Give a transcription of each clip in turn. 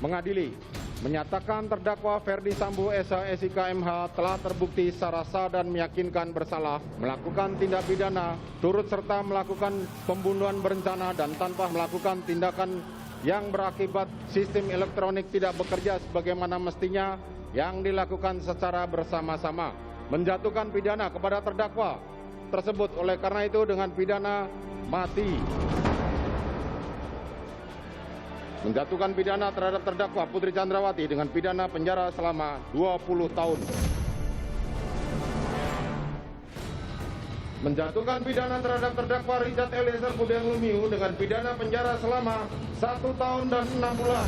mengadili, menyatakan terdakwa Ferdi Sambo SH SIK MH telah terbukti secara sah dan meyakinkan bersalah melakukan tindak pidana turut serta melakukan pembunuhan berencana dan tanpa melakukan tindakan yang berakibat sistem elektronik tidak bekerja sebagaimana mestinya yang dilakukan secara bersama-sama, menjatuhkan pidana kepada terdakwa tersebut oleh karena itu dengan pidana mati. Menjatuhkan pidana terhadap terdakwa Putri Chandrawati dengan pidana penjara selama 20 tahun. Menjatuhkan pidana terhadap terdakwa Richard Eliezer Budiang Lumiu dengan pidana penjara selama 1 tahun dan 6 bulan.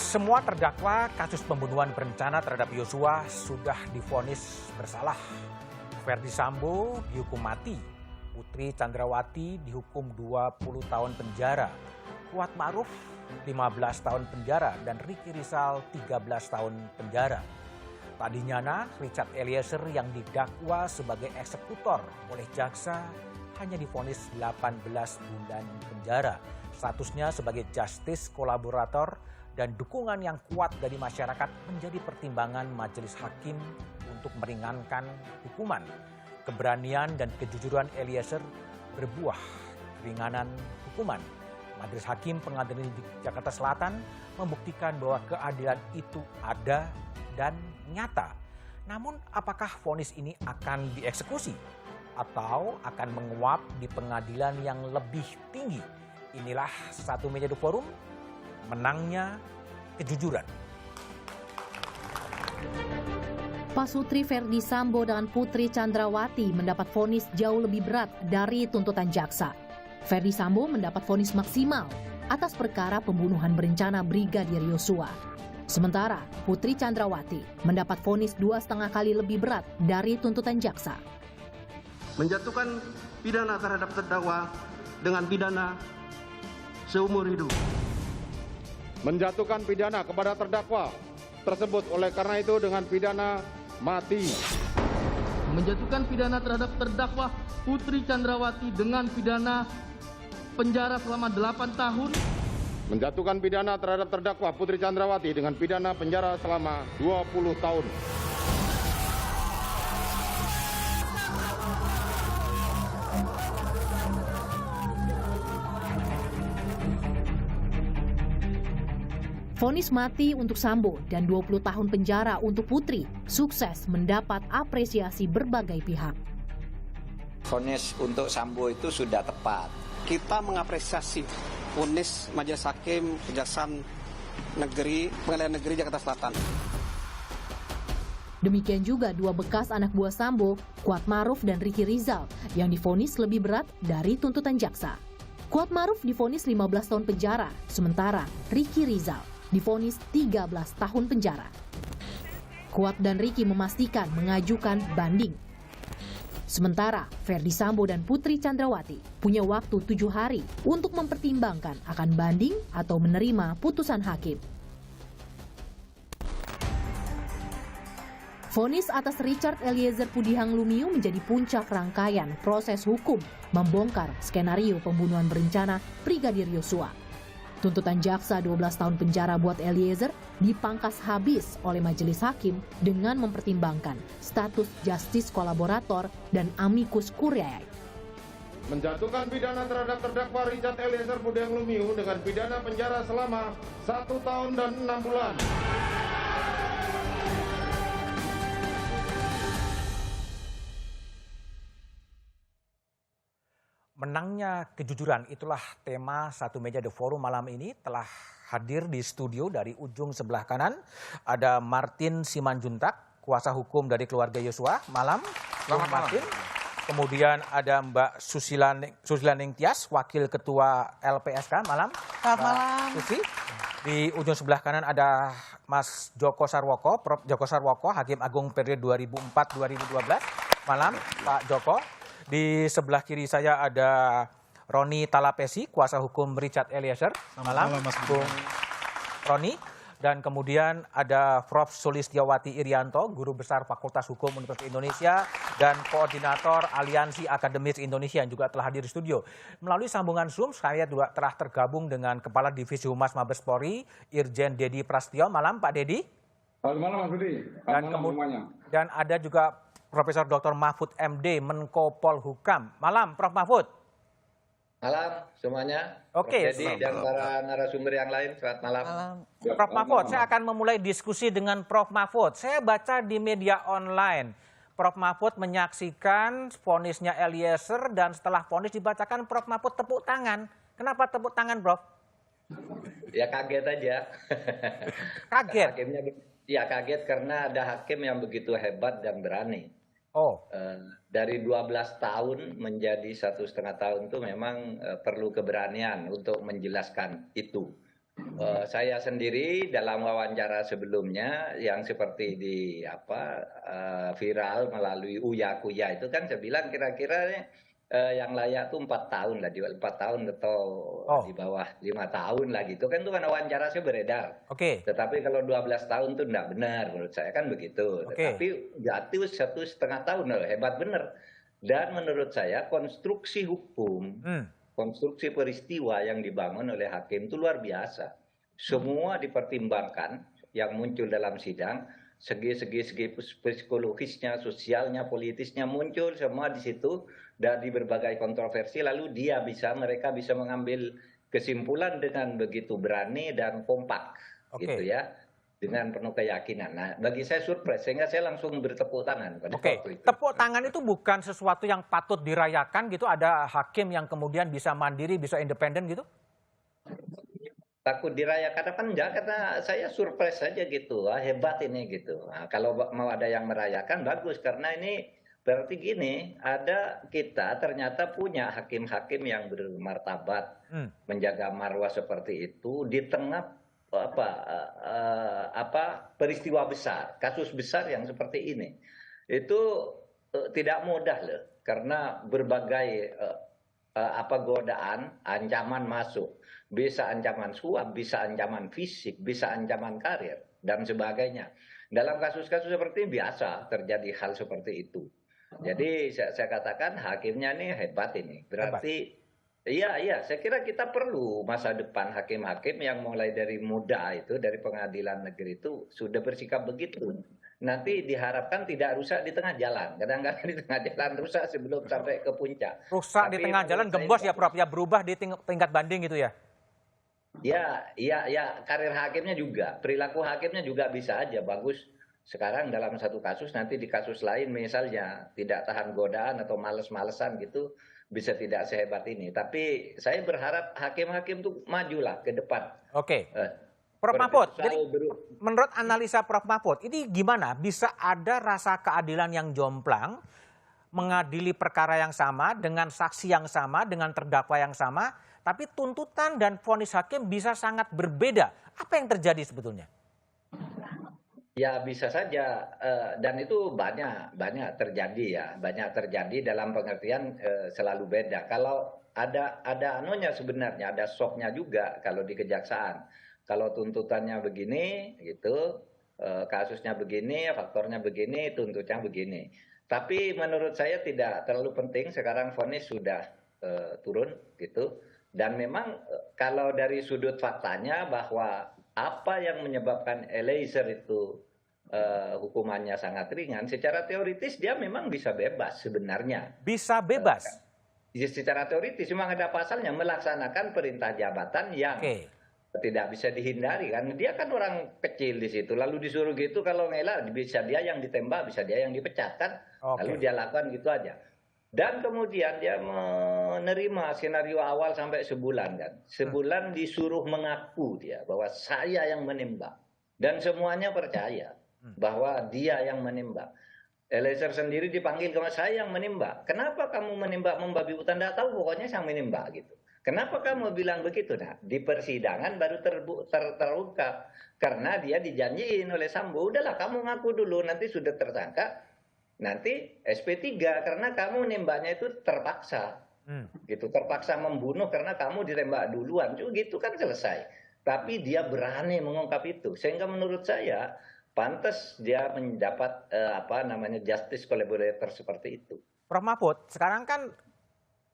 Semua terdakwa kasus pembunuhan berencana terhadap Yosua sudah divonis bersalah. Ferdi Sambo dihukum mati, Putri Chandrawati dihukum 20 tahun penjara, Kuat Ma'ruf 15 tahun penjara, dan Ricky Rizal 13 tahun penjara. Tadinya Richard Eliezer yang didakwa sebagai eksekutor oleh jaksa hanya divonis 18 bulan penjara. Statusnya sebagai justice kolaborator dan dukungan yang kuat dari masyarakat menjadi pertimbangan majelis hakim untuk meringankan hukuman. Keberanian dan kejujuran Eliezer berbuah keringanan hukuman. Majelis Hakim Pengadilan Negeri Jakarta Selatan membuktikan bahwa keadilan itu ada dan nyata. Namun apakah vonis ini akan dieksekusi atau akan menguap di pengadilan yang lebih tinggi? Inilah Satu Meja The Forum, menangnya kejujuran. Pasutri Ferdi Sambo dan Putri Chandrawati mendapat vonis jauh lebih berat dari tuntutan jaksa. Ferdi Sambo mendapat vonis maksimal atas perkara pembunuhan berencana Brigadir Yosua. Sementara Putri Chandrawati mendapat vonis 2,5 kali lebih berat dari tuntutan jaksa. Menjatuhkan pidana terhadap terdakwa dengan pidana seumur hidup. Menjatuhkan pidana kepada terdakwa tersebut oleh karena itu dengan pidana mati. Menjatuhkan pidana terhadap terdakwa Putri Chandrawati dengan pidana penjara selama 8 tahun. Menjatuhkan pidana terhadap terdakwa Putri Chandrawati dengan pidana penjara selama 20 tahun. Vonis mati untuk Sambo dan 20 tahun penjara untuk Putri sukses mendapat apresiasi berbagai pihak. Vonis untuk Sambo itu sudah tepat. Kita mengapresiasi vonis Majelis Hakim Kejaksaan Negeri Pengadilan Negeri Jakarta Selatan. Demikian juga dua bekas anak buah Sambo, Kuat Ma'ruf dan Ricky Rizal, yang divonis lebih berat dari tuntutan jaksa. Kuat Ma'ruf divonis 15 tahun penjara, sementara Ricky Rizal divonis 13 tahun penjara. Kuat dan Ricky memastikan mengajukan banding. Sementara Ferdi Sambo dan Putri Chandrawati punya waktu 7 hari untuk mempertimbangkan akan banding atau menerima putusan hakim. Vonis atas Richard Eliezer Budiang Lumiu menjadi puncak rangkaian proses hukum membongkar skenario pembunuhan berencana Brigadir Yosua. Tuntutan jaksa 12 tahun penjara buat Eliezer dipangkas habis oleh majelis hakim dengan mempertimbangkan status justice kolaborator dan amicus curiae. Menjatuhkan pidana terhadap terdakwa Richard Eliezer Budiang Lumiu dengan pidana penjara selama 1 tahun dan 6 bulan. Menangnya kejujuran, itulah tema Satu Meja The Forum malam ini. Telah hadir di studio dari ujung sebelah kanan ada Martin Simanjuntak, kuasa hukum dari keluarga Yosua. Malam, Selamat Martin. Kemudian ada Mbak Susila Ningtyas, wakil ketua LPSK. Malam, Selamat malam. Susi. Di ujung sebelah kanan ada Mas Joko Sarwoko, Prof. Joko Sarwoko, Hakim Agung periode 2004-2012. Malam, Pak Joko. Di sebelah kiri saya ada Roni Talapesi, kuasa hukum Richard Eliezer. Malam, Mas Bung Roni. Dan kemudian ada Prof. Sulistiawati Irianto, Guru Besar Fakultas Hukum Universitas Indonesia dan Koordinator Aliansi Akademis Indonesia yang juga telah hadir di studio. Melalui sambungan Zoom, saya juga telah tergabung dengan Kepala Divisi Humas Mabes Polri, Irjen Dedi Prasetyo. Malam, Pak Dedi. Selamat malam, Mas Budi. Dan ada juga Profesor Dr. Mahfud MD, Menko Polhukam. Malam, Prof. Mahfud. Malam semuanya. Oke. Jadi dan para narasumber yang lain, selamat malam. Prof. Mahfud, saya akan memulai diskusi dengan Prof. Mahfud. Saya baca di media online, Prof. Mahfud menyaksikan vonisnya Eliezer dan setelah vonis dibacakan Prof. Mahfud tepuk tangan. Kenapa tepuk tangan, Prof? Ya kaget aja. Kaget? Hakimnya, ya kaget karena ada hakim yang begitu hebat dan berani. Oh. Dari 12 tahun menjadi 1,5 tahun itu memang perlu keberanian untuk menjelaskan itu. Saya sendiri dalam wawancara sebelumnya yang seperti di viral melalui Uya Kuya itu kan saya bilang kira-kira yang layak tuh 4 tahun lah, 4 tahun atau di bawah 5 tahun lah gitu kan, itu kan wawancara saya beredar. Oke. Tetapi kalau 12 tahun itu enggak benar menurut saya kan begitu. Tetapi jatuh 1,5 tahun loh, hebat bener. Dan menurut saya konstruksi hukum, konstruksi peristiwa yang dibangun oleh hakim itu luar biasa. Semua dipertimbangkan yang muncul dalam sidang, segi-segi psikologisnya, sosialnya, politisnya muncul semua di situ. Dari berbagai kontroversi, lalu mereka bisa mengambil kesimpulan dengan begitu berani dan kompak, gitu ya, dengan penuh keyakinan. Nah, bagi saya surprise, sehingga saya langsung bertepuk tangan pada waktu itu. Tepuk tangan itu bukan sesuatu yang patut dirayakan gitu, ada hakim yang kemudian bisa mandiri, bisa independen gitu? Takut dirayakan apa enggak, karena saya surprise saja gitu, hebat ini gitu. Nah, kalau mau ada yang merayakan, bagus, karena ini berarti gini, kita ternyata punya hakim-hakim yang bermartabat, menjaga marwah seperti itu di tengah peristiwa besar, kasus besar yang seperti ini. Itu tidak mudah loh, karena berbagai godaan, ancaman masuk, bisa ancaman suap, bisa ancaman fisik, bisa ancaman karir dan sebagainya. Dalam kasus-kasus seperti ini biasa terjadi hal seperti itu. Jadi saya katakan hakimnya ini hebat ini. Berarti iya, saya kira kita perlu masa depan hakim-hakim yang mulai dari muda itu, dari pengadilan negeri itu sudah bersikap begitu. Nanti diharapkan tidak rusak di tengah jalan. Kadang-kadang di tengah jalan rusak sebelum sampai ke puncak. Rusak di tengah jalan gembos ya, Prof, ya, berubah di tingkat banding gitu ya? Ya, karir hakimnya juga, perilaku hakimnya juga bisa aja bagus. Sekarang dalam satu kasus, nanti di kasus lain misalnya tidak tahan godaan atau males-malesan gitu, bisa tidak sehebat ini. Tapi saya berharap hakim-hakim itu majulah ke depan. Oke. Prof. Mahfud, jadi menurut analisa Prof. Mahfud, ini gimana bisa ada rasa keadilan yang jomplang, mengadili perkara yang sama, dengan saksi yang sama, dengan terdakwa yang sama, tapi tuntutan dan vonis hakim bisa sangat berbeda. Apa yang terjadi sebetulnya? Ya bisa saja, dan itu banyak terjadi ya, banyak terjadi dalam pengertian selalu beda. Kalau ada anunya sebenarnya, ada shocknya juga kalau di kejaksaan. Kalau tuntutannya begini, gitu, kasusnya begini, faktornya begini, tuntutnya begini. Tapi menurut saya tidak terlalu penting. Sekarang vonis sudah turun, gitu. Dan memang kalau dari sudut faktanya bahwa apa yang menyebabkan Eliezer itu hukumannya sangat ringan, secara teoritis dia memang bisa bebas sebenarnya. Bisa bebas? Secara teoritis memang ada pasalnya, melaksanakan perintah jabatan yang tidak bisa dihindari kan. Dia kan orang kecil di situ, lalu disuruh gitu, kalau ngelak bisa dia yang ditembak, bisa dia yang dipecat kan. Lalu dia lakukan gitu aja. Dan kemudian dia menerima skenario awal sampai sebulan kan. Sebulan disuruh mengaku dia bahwa saya yang menembak. Dan semuanya percaya bahwa dia yang menembak. Eliezer sendiri dipanggil, kalau saya yang menembak. Kenapa kamu menembak membabi buta? Tidak tahu, pokoknya saya menembak gitu. Kenapa kamu bilang begitu? Nah, di persidangan baru terungkap. Karena dia dijanjiin oleh Sambo, udahlah kamu ngaku dulu, nanti sudah tersangka, nanti SP3, karena kamu nembaknya itu terpaksa. Gitu, terpaksa membunuh karena kamu ditembak duluan, gitu kan selesai. Tapi dia berani mengungkap itu, sehingga menurut saya pantas dia mendapat justice collaborator seperti itu. Prof Mahfud, sekarang kan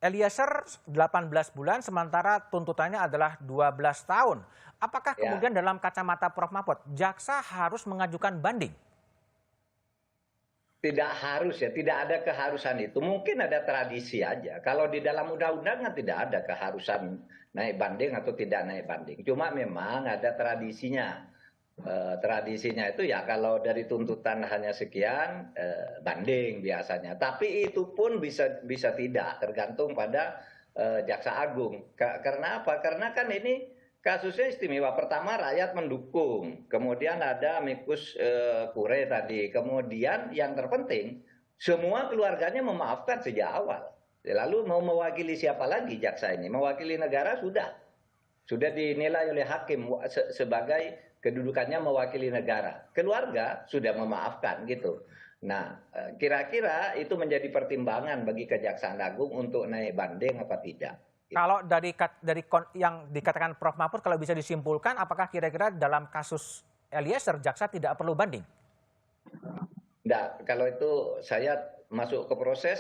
Eliezer 18 bulan, sementara tuntutannya adalah 12 tahun. Apakah kemudian dalam kacamata Prof Mahfud, jaksa harus mengajukan banding? Tidak harus ya, tidak ada keharusan itu. Mungkin ada tradisi aja. Kalau di dalam undang-undang kan tidak ada keharusan naik banding atau tidak naik banding. Cuma memang ada tradisinya. Tradisinya itu ya kalau dari tuntutan hanya sekian, banding biasanya. Tapi itu pun bisa tidak, tergantung pada Jaksa Agung. Karena apa? Karena kan ini kasusnya istimewa. Pertama rakyat mendukung, kemudian ada amicus curiae tadi, kemudian yang terpenting semua keluarganya memaafkan sejak awal. Lalu mau mewakili siapa lagi jaksa ini? Mewakili negara sudah dinilai oleh hakim sebagai kedudukannya mewakili negara. Keluarga sudah memaafkan gitu. Nah, kira-kira itu menjadi pertimbangan bagi Kejaksaan Agung untuk naik banding apa tidak. Kalau dari yang dikatakan Prof Mahfud, kalau bisa disimpulkan, apakah kira-kira dalam kasus Eliezer jaksa tidak perlu banding? Tidak, kalau itu saya masuk ke proses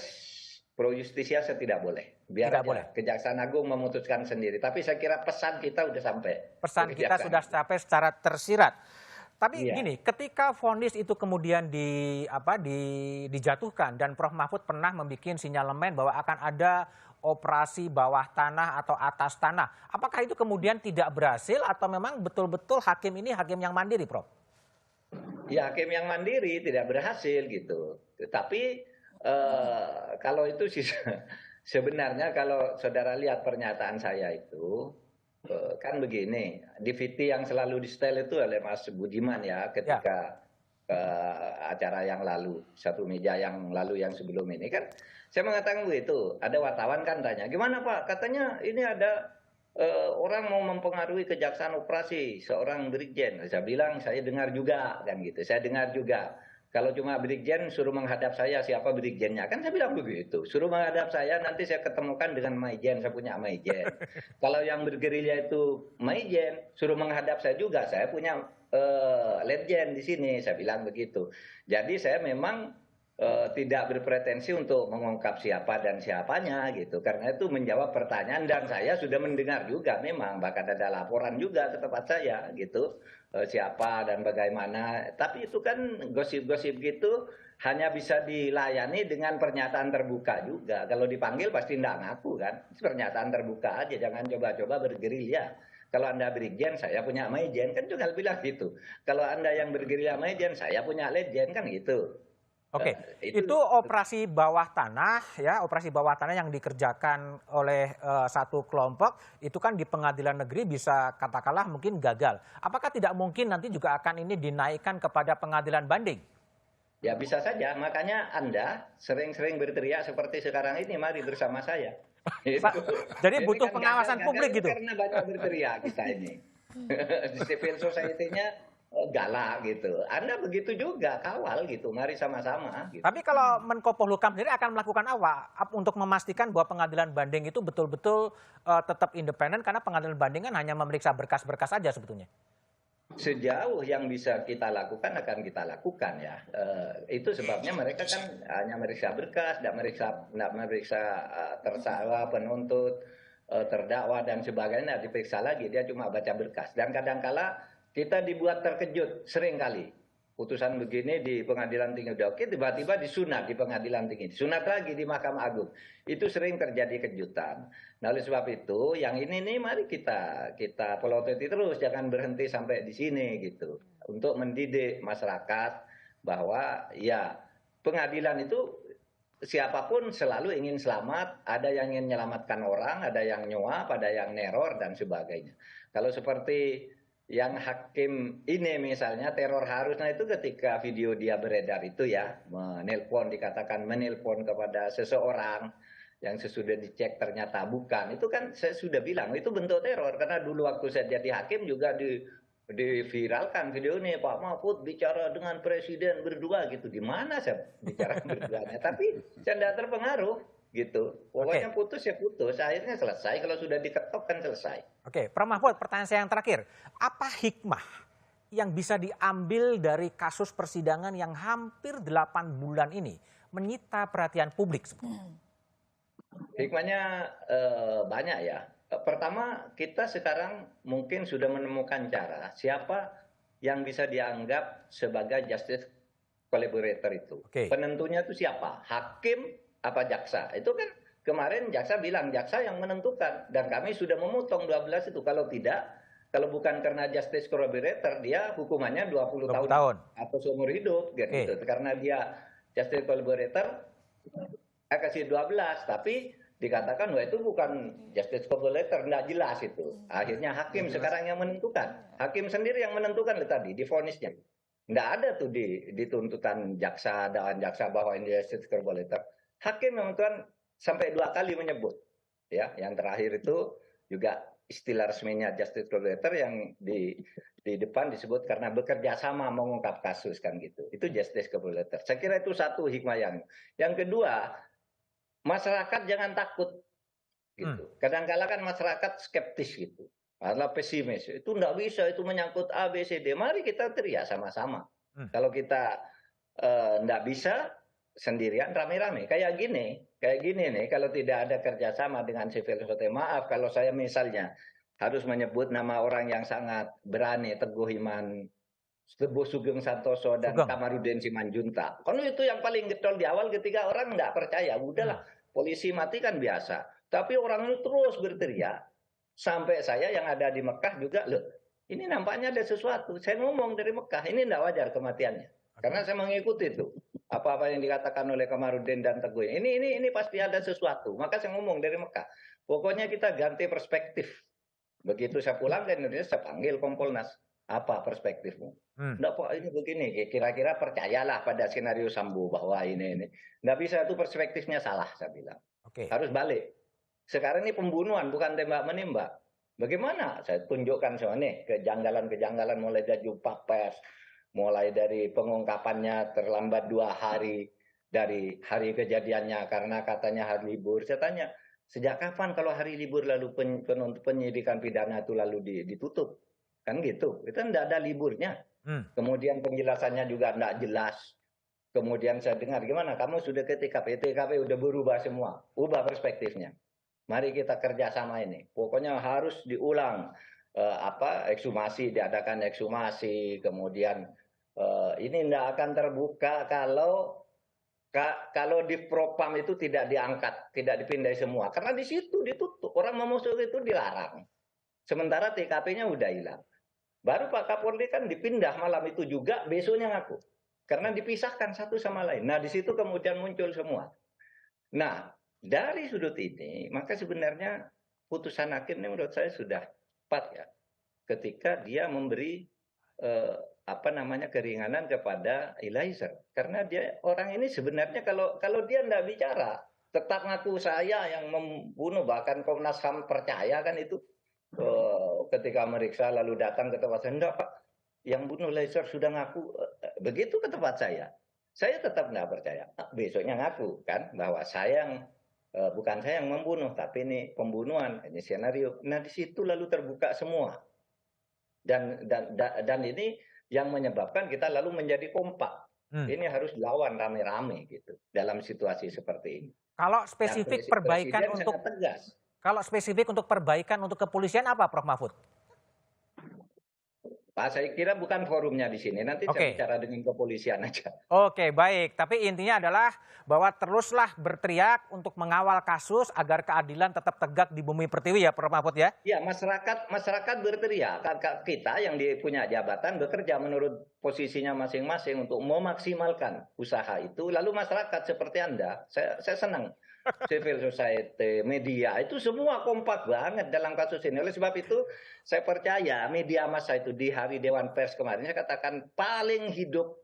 pro justisia saya tidak boleh. Biar tidak aja boleh. Kejaksaan Agung memutuskan sendiri. Tapi saya kira pesan kita sudah sampai. Pesan kita sudah sampai secara tersirat. Tapi Iya. gini, ketika vonis itu kemudian dijatuhkan dan Prof Mahfud pernah membuat sinyalemen bahwa akan ada operasi bawah tanah atau atas tanah. Apakah itu kemudian tidak berhasil atau memang betul-betul hakim ini hakim yang mandiri, Prof? Ya, hakim yang mandiri tidak berhasil gitu. Tapi kalau itu sih sebenarnya kalau saudara lihat pernyataan saya itu kan begini, DVD yang selalu di setel itu oleh Mas Budiman ya ketika acara yang lalu, satu meja yang lalu yang sebelum ini kan saya mengatakan begitu. Ada wartawan kan tanya, gimana Pak? Katanya ini ada orang mau mempengaruhi kejaksaan operasi seorang brigjen. Saya bilang saya dengar juga kan gitu. Saya dengar juga. Kalau cuma brigjen suruh menghadap saya, siapa brigjennya? Kan saya bilang begitu. Suruh menghadap saya, nanti saya ketemukan dengan maijen, saya punya maijen. Kalau yang bergerilya itu maijen, suruh menghadap saya juga, saya punya letjen di sini, saya bilang begitu. Jadi saya memang tidak berpretensi untuk mengungkap siapa dan siapanya gitu. Karena itu menjawab pertanyaan dan saya sudah mendengar juga memang, bahkan ada laporan juga ke tempat saya gitu. Siapa dan bagaimana. Tapi itu kan gosip-gosip gitu hanya bisa dilayani dengan pernyataan terbuka juga. Kalau dipanggil pasti tidak ngaku kan. Pernyataan terbuka aja, jangan coba-coba bergerilya. Kalau Anda brigjen, saya punya maijen, kan juga bilang gitu. Kalau Anda yang bergerilya maijen, saya punya letjen, kan gitu. Oke, itu operasi bawah tanah ya, operasi bawah tanah yang dikerjakan oleh satu kelompok itu kan di pengadilan negeri bisa katakanlah mungkin gagal. Apakah tidak mungkin nanti juga akan ini dinaikkan kepada pengadilan banding? Ya bisa saja, makanya Anda sering-sering berteriak seperti sekarang ini, mari bersama saya. Jadi butuh pengawasan publik gitu? Karena banyak berteriak kita ini. Di civil society-nya galak gitu. Anda begitu juga, kawal gitu, mari sama-sama. Gitu. Tapi kalau Menko Polhukam sendiri akan melakukan apa untuk memastikan bahwa pengadilan banding itu betul-betul tetap independen karena pengadilan banding kan hanya memeriksa berkas-berkas saja sebetulnya. Sejauh yang bisa kita lakukan akan kita lakukan ya. Itu sebabnya mereka kan hanya meriksa berkas, tidak meriksa tersangka, penuntut, terdakwa dan sebagainya, diperiksa lagi. Dia cuma baca berkas. Dan kadang-kala kita dibuat terkejut sering kali. Putusan begini di pengadilan tinggi udah oke, tiba-tiba disunat di pengadilan tinggi. Disunat lagi di Mahkamah Agung. Itu sering terjadi kejutan. Nah oleh sebab itu yang ini nih mari kita pelototi terus. Jangan berhenti sampai di sini gitu. Untuk mendidik masyarakat bahwa ya pengadilan itu siapapun selalu ingin selamat. Ada yang ingin menyelamatkan orang, ada yang nyuap, ada yang neror dan sebagainya. Kalau seperti yang hakim ini misalnya teror harusnya itu ketika video dia beredar itu ya dikatakan menelpon kepada seseorang yang sesudah dicek ternyata bukan. Itu kan saya sudah bilang, itu bentuk teror. Karena dulu waktu saya jadi hakim juga diviralkan video ini, Pak Mahfud bicara dengan presiden berdua gitu. Di mana saya bicara berduanya? Tapi saya tidak terpengaruh gitu. Pokoknya putus ya putus, akhirnya selesai. Kalau sudah diketok kan selesai. Oke, Prof. Mahfud, pertanyaan saya yang terakhir. Apa hikmah yang bisa diambil dari kasus persidangan yang hampir 8 bulan ini menyita perhatian publik? Hikmahnya banyak ya. Pertama, kita sekarang mungkin sudah menemukan cara siapa yang bisa dianggap sebagai justice collaborator itu. Penentunya itu siapa? Hakim apa jaksa? Itu kan kemarin jaksa bilang jaksa yang menentukan, dan kami sudah memotong 12 itu. Kalau tidak, kalau bukan karena justice collaborator, dia hukumannya 20 tahun atau seumur hidup gitu. Karena dia justice collaborator kasih 12, tapi dikatakan bahwa itu bukan justice collaborator, tidak jelas itu. Akhirnya hakim sekarang yang menentukan. Hakim sendiri yang menentukan tadi di vonisnya. Tidak ada tuh di tuntutan jaksa dan jaksa bahwa ini justice collaborator. Hakim menentukan sampai 2 kali menyebut. Ya, yang terakhir itu juga istilah resminya justice collaborator yang di depan disebut karena bekerja sama mengungkap kasus kan gitu. Itu justice collaborator. Saya kira itu satu hikmah yang kedua. Masyarakat jangan takut gitu. Kadang-kala kan masyarakat skeptis gitu. Adalah pesimis. Itu enggak bisa, itu menyangkut A, B, C, D. Mari kita teriak sama-sama. Kalau kita enggak bisa sendirian rame-rame. Kayak gini nih, kalau tidak ada kerjasama dengan civil society, maaf kalau saya misalnya harus menyebut nama orang yang sangat berani, teguh iman, Teguh Sugeng Santoso dan Kamarudin Simanjuntak. Kan itu yang paling getol di awal ketika orang nggak percaya. Udahlah, polisi mati kan biasa. Tapi orang itu terus berteriak. Sampai saya yang ada di Mekah juga, loh ini nampaknya ada sesuatu. Saya ngomong dari Mekah, ini nggak wajar kematiannya. Karena saya mengikuti itu. Apa-apa yang dikatakan oleh Kamarudin dan Teguh. Ini pasti ada sesuatu. Maka saya ngomong dari Mekah. Pokoknya kita ganti perspektif. Begitu saya pulang ke Indonesia, saya panggil Kompolnas. Apa perspektifmu? Nggak, Pak, ini begini. Kira-kira percayalah pada skenario Sambo bahwa ini. Nggak bisa, itu perspektifnya salah, saya bilang. Harus balik. Sekarang ini pembunuhan, bukan tembak-menembak. Bagaimana? Saya tunjukkan semua nih, kejanggalan-kejanggalan mulai dari jumpa pers, mulai dari pengungkapannya terlambat 2 hari dari hari kejadiannya karena katanya hari libur. Saya tanya, sejak kapan kalau hari libur lalu penyidikan pidana itu lalu ditutup? Kan gitu, itu tidak ada liburnya. Kemudian penjelasannya juga tidak jelas. Kemudian saya dengar, gimana kamu sudah ke TKP udah berubah semua, ubah perspektifnya. Mari kita kerjasama ini. Pokoknya harus diulang ekshumasi, diadakan ekshumasi. Kemudian ini tidak akan terbuka kalau di propam itu tidak diangkat, tidak dipindai semua. Karena di situ ditutup, orang mau masuk itu dilarang. Sementara TKP-nya udah hilang. Baru Pak Kapolri kan dipindah malam itu juga, besoknya ngaku. Karena dipisahkan satu sama lain. Nah, di situ kemudian muncul semua. Nah, dari sudut ini, maka sebenarnya putusan hakim ini menurut saya sudah tepat ya. Ketika dia memberi keringanan kepada Eliezer. Karena dia orang ini sebenarnya kalau dia tidak bicara, tetap ngaku saya yang membunuh, bahkan Komnas HAM percaya kan itu. Ketika meriksa lalu datang ke tempat saya, enggak Pak, yang bunuh Eliezer sudah ngaku. Begitu ke tempat saya tetap nggak percaya. Besoknya ngaku kan bahwa bukan saya yang membunuh, tapi ini pembunuhan, ini skenario. Nah di situ lalu terbuka semua, dan ini yang menyebabkan kita lalu menjadi kompak. Ini harus lawan rame-rame gitu dalam situasi seperti ini. Kalau spesifik perbaikan untuk tegas. Kalau spesifik untuk perbaikan untuk kepolisian apa, Prof. Mahfud? Pak, saya kira bukan forumnya di sini. Nanti saya bicara dengan kepolisian aja. Oke, baik. Tapi intinya adalah bahwa teruslah berteriak untuk mengawal kasus agar keadilan tetap tegak di bumi pertiwi ya, Prof. Mahfud ya? Iya, masyarakat berteriak. Kita yang punya jabatan bekerja menurut posisinya masing-masing untuk memaksimalkan usaha itu. Lalu masyarakat seperti Anda, saya senang. Civil society, media, itu semua kompak banget dalam kasus ini. Oleh sebab itu, saya percaya media massa itu di hari Dewan Pers kemarin, saya katakan paling hidup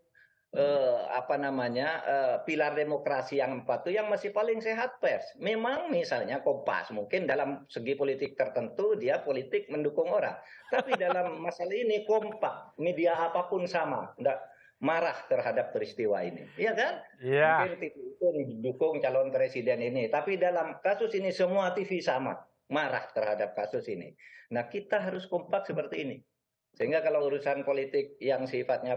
pilar demokrasi yang 4 itu yang masih paling sehat pers. Memang misalnya Kompas mungkin dalam segi politik tertentu dia politik mendukung orang, tapi dalam masalah ini kompak, media apapun sama, enggak marah terhadap peristiwa ini, iya kan? Iya. Mungkin TV itu mendukung calon presiden ini, tapi dalam kasus ini semua TV sama marah terhadap kasus ini. Nah, kita harus kompak seperti ini. Sehingga kalau urusan politik yang sifatnya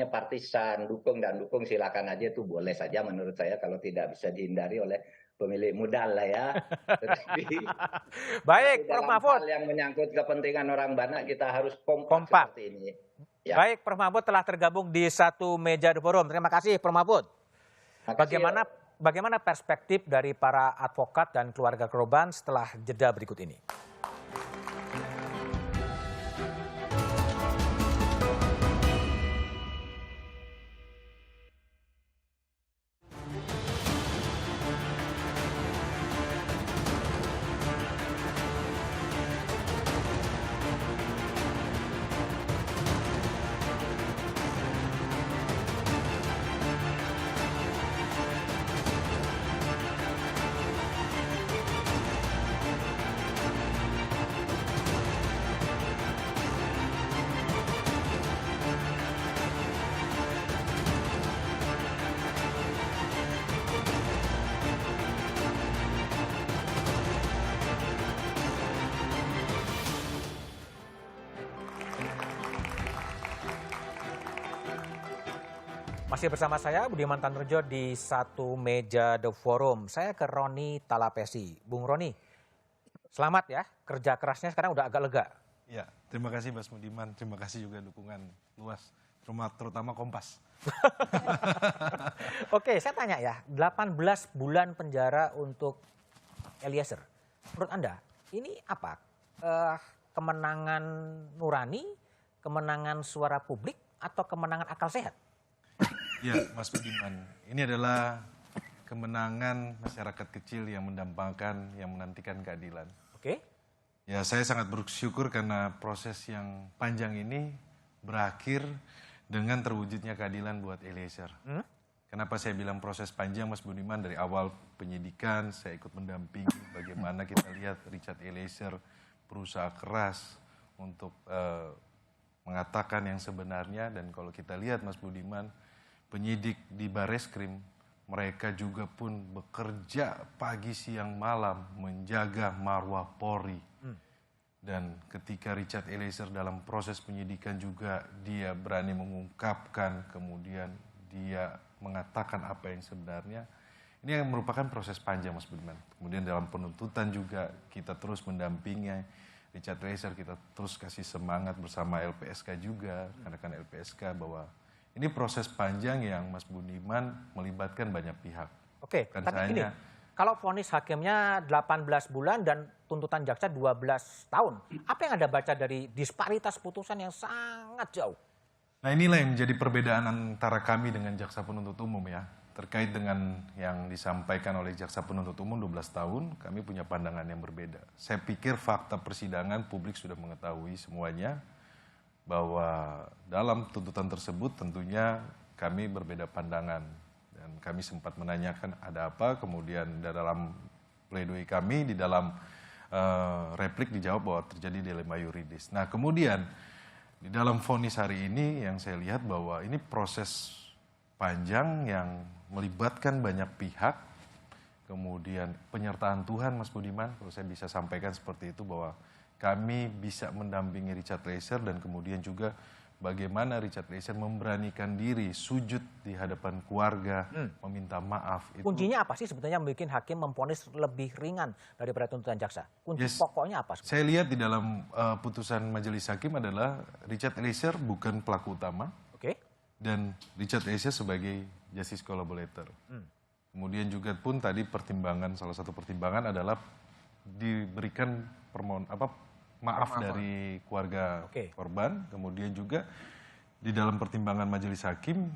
partisan, dukung dan dukung, silakan aja, itu boleh saja menurut saya kalau tidak bisa dihindari oleh pemilik modal lah ya. Tetapi Baik, Prof. dalam Mahfud. hal yang menyangkut kepentingan orang banyak kita harus kompak seperti ini. Ya. Baik, Prof. Mahfud telah tergabung di Satu Meja The Forum. Terima kasih, Prof. Mahfud. Makasih, Bagaimana perspektif dari para advokat dan keluarga korban setelah jeda berikut ini? Masih bersama saya Budiman Tanurjo di Satu Meja The Forum. Saya ke Roni Talapesi. Bung Roni, selamat ya, kerja kerasnya sekarang udah agak lega. Ya, terima kasih Mas Budiman, terima kasih juga dukungan luas, terutama Kompas. Oke, saya tanya ya, 18 bulan penjara untuk Eliezer. Menurut Anda, ini apa? Kemenangan nurani, kemenangan suara publik, atau kemenangan akal sehat? Ya, Mas Budiman, ini adalah kemenangan masyarakat kecil yang mendampingkan, yang menantikan keadilan. Oke. Ya, saya sangat bersyukur karena proses yang panjang ini berakhir dengan terwujudnya keadilan buat Eliezer. Kenapa saya bilang proses panjang, Mas Budiman? Dari awal penyidikan saya ikut mendampingi bagaimana kita lihat Richard Eliezer berusaha keras untuk mengatakan yang sebenarnya, dan kalau kita lihat Mas Budiman, penyidik di Bareskrim, mereka juga pun bekerja pagi siang malam menjaga marwah Polri. Dan ketika Richard Eliezer dalam proses penyidikan juga dia berani mengungkapkan, kemudian dia mengatakan apa yang sebenarnya. Ini yang merupakan proses panjang, Mas Budiman. Kemudian dalam penuntutan juga kita terus mendampingi Richard Eliezer, kita terus kasih semangat bersama LPSK juga, rekan-rekan LPSK, bahwa ini proses panjang yang Mas Budiman melibatkan banyak pihak. Oke, tapi ini, kalau vonis hakimnya 18 bulan dan tuntutan jaksa 12 tahun, apa yang Anda baca dari disparitas putusan yang sangat jauh? Nah, inilah yang menjadi perbedaan antara kami dengan jaksa penuntut umum ya. Terkait dengan yang disampaikan oleh jaksa penuntut umum 12 tahun, kami punya pandangan yang berbeda. Saya pikir fakta persidangan publik sudah mengetahui semuanya, bahwa dalam tuntutan tersebut tentunya kami berbeda pandangan. Dan kami sempat menanyakan ada apa, kemudian dalam pledoi kami, di dalam replik dijawab bahwa terjadi dilema yuridis. Nah, kemudian di dalam vonis hari ini yang saya lihat bahwa ini proses panjang yang melibatkan banyak pihak, kemudian penyertaan Tuhan, Mas Budiman, kalau saya bisa sampaikan seperti itu, bahwa kami bisa mendampingi Richard Eliezer, dan kemudian juga bagaimana Richard Eliezer memberanikan diri sujud di hadapan keluarga, meminta maaf. Kuncinya apa sih sebetulnya membuat hakim memvonis lebih ringan daripada tuntutan jaksa? Kunci pokoknya apa? Saya lihat di dalam putusan majelis hakim adalah Richard Eliezer bukan pelaku utama, dan Richard Eliezer sebagai justice collaborator. Kemudian juga pun tadi salah satu pertimbangan adalah diberikan maaf dari keluarga korban. Kemudian juga di dalam pertimbangan majelis hakim,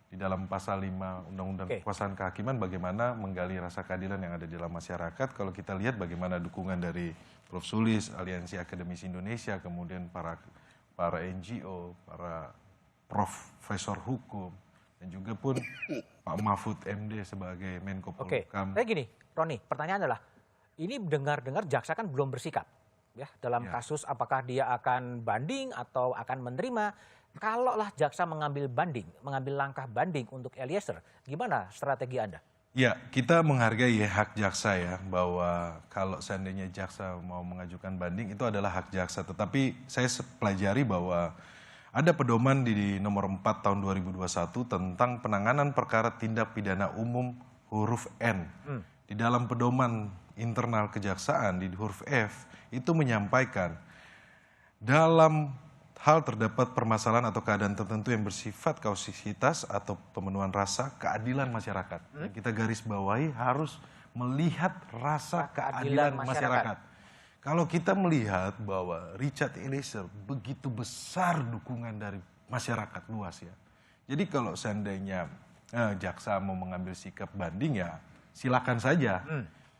di dalam pasal 5 Undang-Undang Kekuasaan Kehakiman, bagaimana menggali rasa keadilan yang ada di dalam masyarakat. Kalau kita lihat bagaimana dukungan dari Prof. Sulis, Aliansi Akademisi Indonesia, kemudian para NGO, para profesor hukum, dan juga pun Pak Mahfud MD sebagai Menko Oke, Polhukam. kayak gini, Roni, pertanyaan adalah, ini dengar-dengar jaksa kan belum bersikap ya dalam kasus apakah dia akan banding atau akan menerima. Kalaulah jaksa mengambil langkah banding untuk Eliezer, gimana strategi Anda? Ya, kita menghargai hak jaksa ya, bahwa kalau seandainya jaksa mau mengajukan banding itu adalah hak jaksa. Tetapi saya pelajari bahwa ada pedoman di nomor 4 tahun 2021 tentang penanganan perkara tindak pidana umum huruf N. Di dalam pedoman internal kejaksaan di huruf F itu menyampaikan dalam hal terdapat permasalahan atau keadaan tertentu yang bersifat kausisitas atau pemenuhan rasa keadilan masyarakat. Yang kita garis bawahi harus melihat rasa keadilan masyarakat. Kalau kita melihat bahwa Richard Eliezer begitu besar dukungan dari masyarakat luas ya. Jadi kalau seandainya jaksa mau mengambil sikap banding ya silakan saja.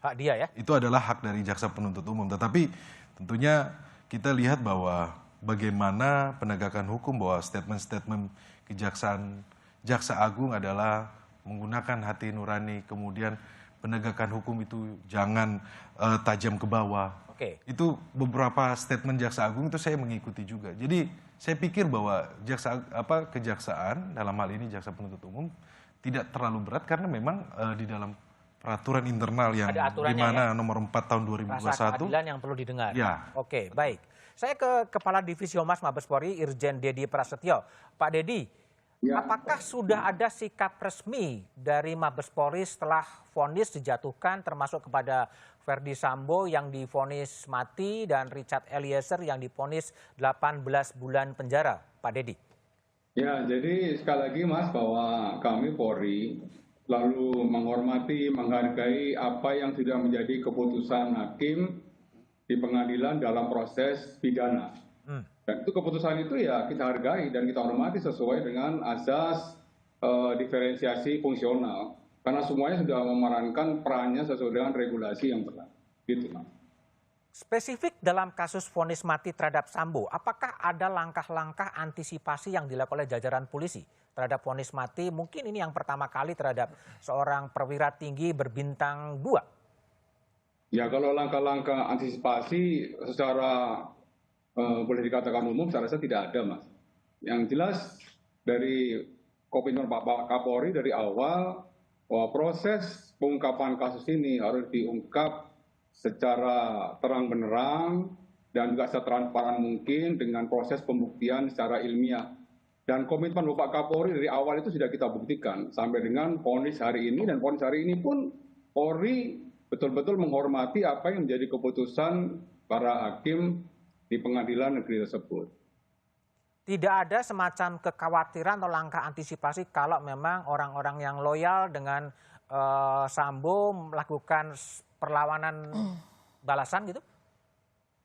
Hak dia ya? Itu adalah hak dari jaksa penuntut umum. Tetapi tentunya kita lihat bahwa bagaimana penegakan hukum, bahwa statement-statement kejaksaan Jaksa Agung adalah menggunakan hati nurani, kemudian penegakan hukum itu jangan tajam ke bawah. Itu beberapa statement Jaksa Agung itu saya mengikuti juga. Jadi saya pikir bahwa kejaksaan dalam hal ini jaksa penuntut umum tidak terlalu berat karena memang di dalam peraturan internal yang di mana nomor 4 tahun 2021. Rasa keadilan yang perlu didengar. Ya. Oke, baik. Saya ke Kepala Divisi Humas Mabes Polri, Irjen Dedi Prasetyo. Pak Dedi, apakah sudah ada sikap resmi dari Mabes Polri setelah vonis dijatuhkan termasuk kepada Ferdi Sambo yang divonis mati dan Richard Eliezer yang divonis 18 bulan penjara, Pak Dedi? Ya, jadi sekali lagi Mas bahwa kami Polri selalu menghormati, menghargai apa yang sudah menjadi keputusan hakim di pengadilan dalam proses pidana. Dan itu keputusan itu ya kita hargai dan kita hormati sesuai dengan azas diferensiasi fungsional. Karena semuanya sudah memerankan perannya sesuai dengan regulasi yang berlaku. Gitu, Mas. Spesifik dalam kasus vonis mati terhadap Sambo, apakah ada langkah-langkah antisipasi yang dilakukan oleh jajaran polisi terhadap vonis mati? Mungkin ini yang pertama kali terhadap seorang perwira tinggi berbintang 2. Ya kalau langkah-langkah antisipasi secara boleh dikatakan umum saya rasa tidak ada Mas. Yang jelas dari komitmen Pak Kapolri dari awal bahwa proses pengungkapan kasus ini harus diungkap secara terang benerang dan juga setransparan mungkin dengan proses pembuktian secara ilmiah. Dan komitmen Bapak Kapolri dari awal itu sudah kita buktikan sampai dengan vonis hari ini, dan vonis hari ini pun Polri betul-betul menghormati apa yang menjadi keputusan para hakim di pengadilan negeri tersebut. Tidak ada semacam kekhawatiran atau langkah antisipasi kalau memang orang-orang yang loyal dengan Sambo melakukan perlawanan balasan gitu?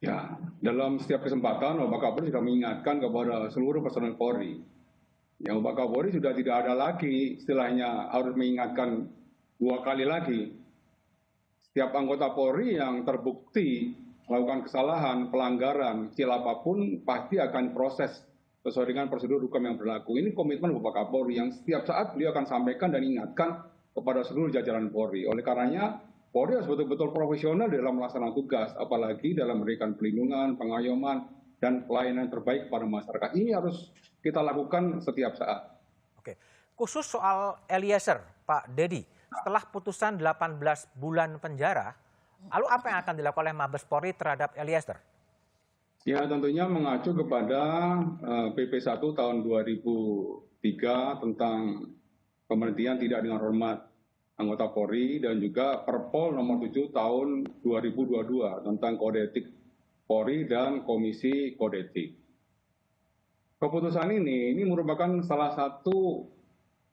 Ya, dalam setiap kesempatan Bapak Kapolri sudah mengingatkan kepada seluruh personel Polri. Yang Bapak Kapolri sudah tidak ada lagi istilahnya harus mengingatkan 2 kali lagi. Setiap anggota Polri yang terbukti melakukan kesalahan, pelanggaran, kecil apapun pasti akan proses sesuai dengan prosedur hukum yang berlaku. Ini komitmen Bapak Kapolri yang setiap saat beliau akan sampaikan dan ingatkan kepada seluruh jajaran Polri. Oleh karenanya Polri harus betul-betul profesional dalam melaksanakan tugas, apalagi dalam memberikan perlindungan, pengayoman, dan pelayanan terbaik kepada masyarakat. Ini harus kita lakukan setiap saat. Oke, khusus soal Eliezer, Pak Dedi. Setelah putusan 18 bulan penjara, lalu apa yang akan dilakukan oleh Mabes Polri terhadap Eliezer? Ya tentunya mengacu kepada PP 1 tahun 2003 tentang pemberhentian tidak dengan hormat anggota Polri dan juga Perpol nomor 7 tahun 2022 tentang kode etik Polri dan Komisi Kode Etik. Keputusan ini merupakan salah satu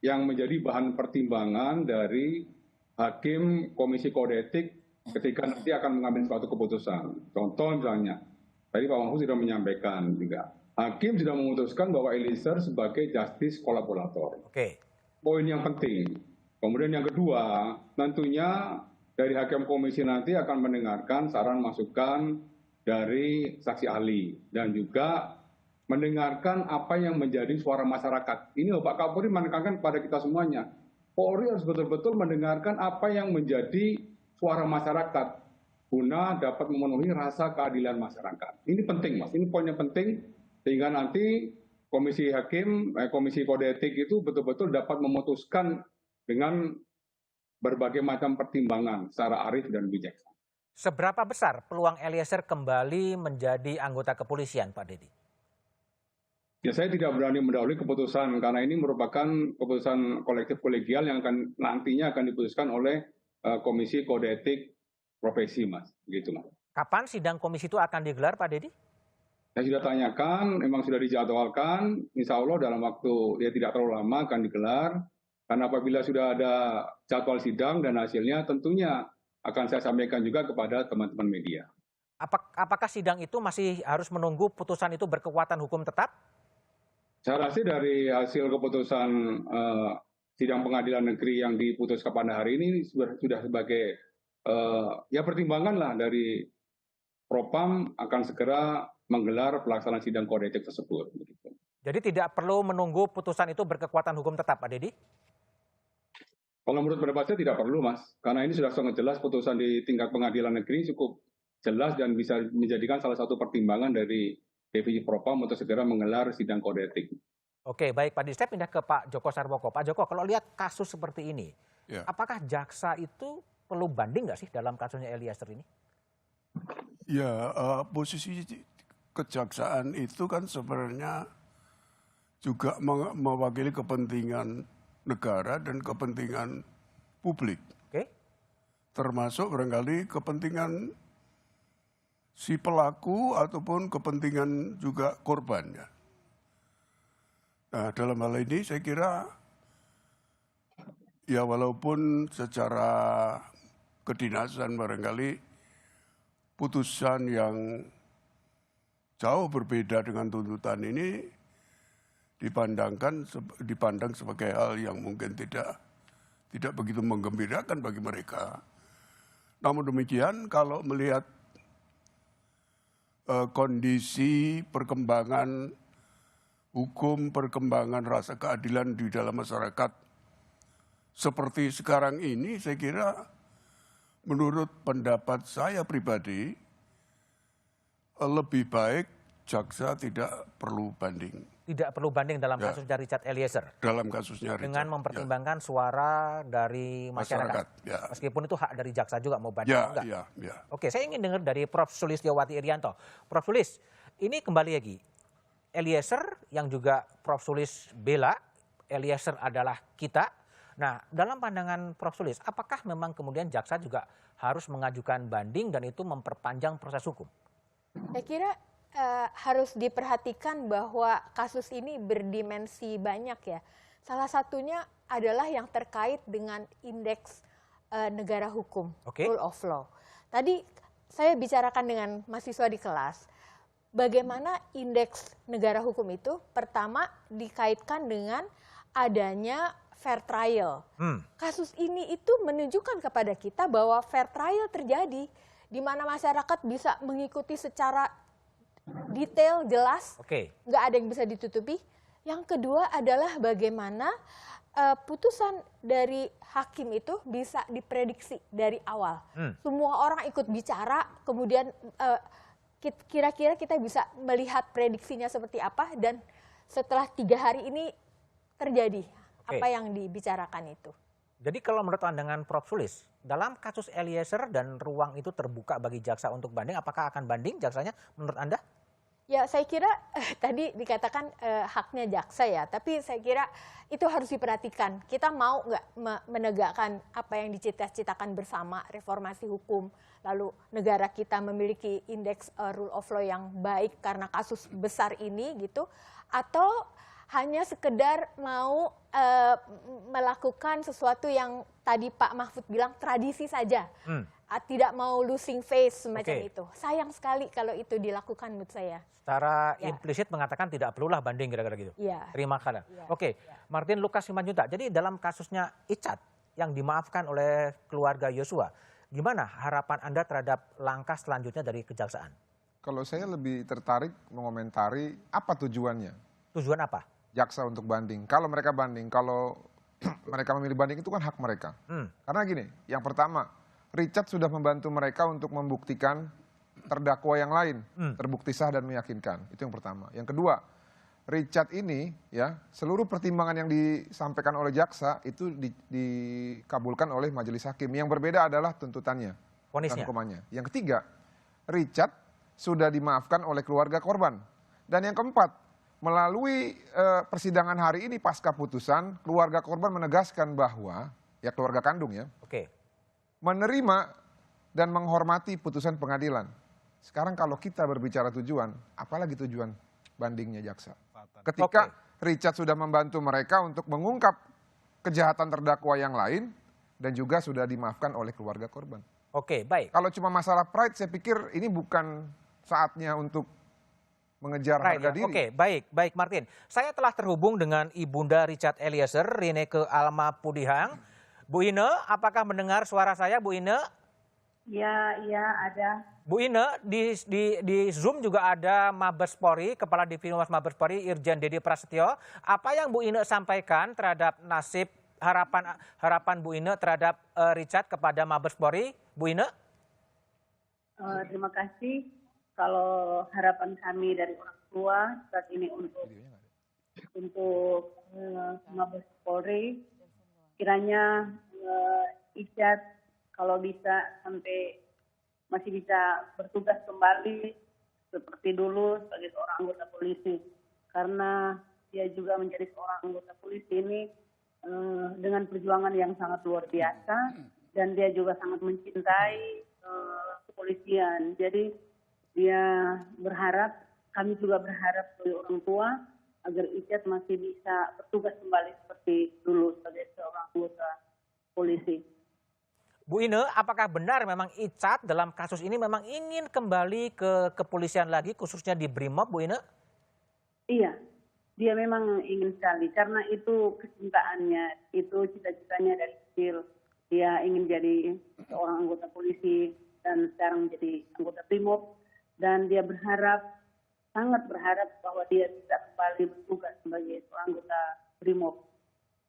yang menjadi bahan pertimbangan dari hakim Komisi Kode Etik ketika nanti akan mengambil suatu keputusan. Contoh misalnya, tadi Pak Mahfud sudah menyampaikan juga, hakim sudah memutuskan bahwa Eliezer sebagai justice kolaborator. Poin yang penting. Kemudian yang kedua, tentunya dari hakim komisi nanti akan mendengarkan saran masukan dari saksi ahli dan juga mendengarkan apa yang menjadi suara masyarakat. Ini Pak Kapolri menekankan kepada kita semuanya. Polri harus betul-betul mendengarkan apa yang menjadi suara masyarakat guna dapat memenuhi rasa keadilan masyarakat. Ini penting, Mas. Ini poin yang penting sehingga nanti Komisi Hakim, Komisi Kode Etik itu betul-betul dapat memutuskan dengan berbagai macam pertimbangan secara arif dan bijaksana. Seberapa besar peluang Eliezer kembali menjadi anggota kepolisian, Pak Dedi? Ya, saya tidak berani mendahului keputusan karena ini merupakan keputusan kolektif kolegial yang nantinya akan diputuskan oleh Komisi Kode Etik Profesi, Mas. Gitu, Mas. Kapan sidang komisi itu akan digelar, Pak Dedi? Saya sudah tanyakan, memang sudah dijadwalkan, insya Allah dalam waktu ya tidak terlalu lama akan digelar. Karena apabila sudah ada jadwal sidang dan hasilnya tentunya akan saya sampaikan juga kepada teman-teman media. Apakah sidang itu masih harus menunggu putusan itu berkekuatan hukum tetap? Saya rasa dari hasil keputusan sidang pengadilan negeri yang diputuskan pada hari ini sudah sebagai ya pertimbangan lah dari Propam akan segera menggelar pelaksanaan sidang kode etik tersebut. Jadi tidak perlu menunggu putusan itu berkekuatan hukum tetap, Pak Dedi? Kalau menurut pendapat saya tidak perlu, Mas. Karena ini sudah sangat jelas putusan di tingkat pengadilan negeri cukup jelas dan bisa menjadikan salah satu pertimbangan dari Divisi Propam untuk segera menggelar sidang kode etik. Oke, baik Pak Dedi. Saya pindah ke Pak Joko Sarwoko. Pak Joko, kalau lihat kasus seperti ini, apakah jaksa itu perlu banding nggak sih dalam kasusnya Eliezer ini? Ya, posisi kejaksaan itu kan sebenarnya juga mewakili kepentingan negara dan kepentingan publik. Oke. Termasuk barangkali kepentingan si pelaku ataupun kepentingan juga korbannya. Nah, dalam hal ini saya kira ya walaupun secara kedinasan barangkali putusan yang jauh berbeda dengan tuntutan ini dipandang sebagai hal yang mungkin tidak begitu menggembirakan bagi mereka. Namun demikian kalau melihat kondisi perkembangan hukum, perkembangan rasa keadilan di dalam masyarakat seperti sekarang ini, saya kira menurut pendapat saya pribadi lebih baik jaksa tidak perlu banding. Tidak perlu banding dalam kasusnya Richard Eliezer. Dalam kasusnya Richard. Dengan mempertimbangkan suara dari masyarakat. Meskipun itu hak dari jaksa juga mau banding. Oke, saya ingin dengar dari Prof. Sulistyowati Irianto. Prof. Sulis, ini kembali lagi. Eliezer yang juga Prof. Sulis bela, Eliezer adalah kita. Nah, dalam pandangan Prof. Sulis, apakah memang kemudian jaksa juga harus mengajukan banding dan itu memperpanjang proses hukum? Saya kira harus diperhatikan bahwa kasus ini berdimensi banyak ya. Salah satunya adalah yang terkait dengan indeks negara hukum, rule of law. Tadi saya bicarakan dengan mahasiswa di kelas, bagaimana indeks negara hukum itu pertama dikaitkan dengan adanya fair trial. Kasus ini itu menunjukkan kepada kita bahwa fair trial terjadi, di mana masyarakat bisa mengikuti secara detail, jelas, nggak ada yang bisa ditutupi. Yang kedua adalah bagaimana putusan dari hakim itu bisa diprediksi dari awal. Semua orang ikut bicara, kemudian kira-kira kita bisa melihat prediksinya seperti apa, dan setelah 3 hari ini terjadi apa yang dibicarakan itu. Jadi kalau menurut pandangan Prof. Sulis, dalam kasus Eliezer dan ruang itu terbuka bagi jaksa untuk banding, apakah akan banding jaksanya menurut Anda? Ya, saya kira tadi dikatakan haknya jaksa ya, tapi saya kira itu harus diperhatikan. Kita mau nggak menegakkan apa yang dicita-citakan bersama, reformasi hukum, lalu negara kita memiliki indeks rule of law yang baik karena kasus besar ini gitu, atau hanya sekedar mau melakukan sesuatu yang tadi Pak Mahfud bilang tradisi saja, tidak mau losing face semacam itu. Sayang sekali kalau itu dilakukan menurut saya. Secara implisit mengatakan tidak perlulah banding kira-kira gitu. Terima kasih. Martin Lucas Simanjuntak. Jadi dalam kasusnya Icat yang dimaafkan oleh keluarga Yosua, gimana harapan Anda terhadap langkah selanjutnya dari kejaksaan? Kalau saya lebih tertarik mengomentari apa tujuannya. Tujuan apa? Jaksa untuk banding. Kalau mereka banding, kalau mereka memilih banding itu kan hak mereka. Karena gini, yang pertama, Richard sudah membantu mereka untuk membuktikan terdakwa yang lain terbukti sah dan meyakinkan. Itu yang pertama. Yang kedua, Richard ini ya seluruh pertimbangan yang disampaikan oleh jaksa itu dikabulkan oleh majelis hakim. Yang berbeda adalah tuntutannya, vonisnya. hukumannya. Yang ketiga, Richard sudah dimaafkan oleh keluarga korban. Dan yang keempat, melalui persidangan hari ini pasca putusan, keluarga korban menegaskan bahwa, ya keluarga kandung ya, menerima dan menghormati putusan pengadilan. Sekarang kalau kita berbicara tujuan, apalagi tujuan bandingnya jaksa. Ketika Richard sudah membantu mereka untuk mengungkap kejahatan terdakwa yang lain, dan juga sudah dimaafkan oleh keluarga korban. Oke, baik. Kalau cuma masalah pride, saya pikir ini bukan saatnya untuk mengejar harga diri. Oke, baik Martin. Saya telah terhubung dengan Ibunda Richard Eliezer, Rineke Alma Pudihang. Bu Ine, apakah mendengar suara saya, Bu Ine? Ya, ada. Bu Ine, di Zoom juga ada Mabes Polri, Kepala Divisi Humas Mabes Polri, Irjen Dedi Prasetyo. Apa yang Bu Ine sampaikan terhadap nasib harapan Bu Ine terhadap Richard kepada Mabes Polri, Bu Ine? Terima kasih. Kalau harapan kami dari orang tua saat ini untuk Mabes Polri, kiranya Richard kalau bisa sampai masih bisa bertugas kembali seperti dulu sebagai seorang anggota polisi. Karena dia juga menjadi seorang anggota polisi ini dengan perjuangan yang sangat luar biasa dan dia juga sangat mencintai kepolisian. Jadi dia berharap, kami juga berharap sebagai orang tua agar Richard masih bisa bertugas kembali seperti dulu sebagai seorang anggota polisi. Bu Ine, apakah benar memang Richard dalam kasus ini memang ingin kembali ke kepolisian lagi, khususnya di Brimob, Bu Ine? Iya, dia memang ingin sekali karena itu kecintaannya, itu cita-citanya dari kecil. Dia ingin jadi seorang anggota polisi dan sekarang menjadi anggota Brimob. Dan dia sangat berharap bahwa dia bisa kembali bertugas sebagai seorang anggota Brimob.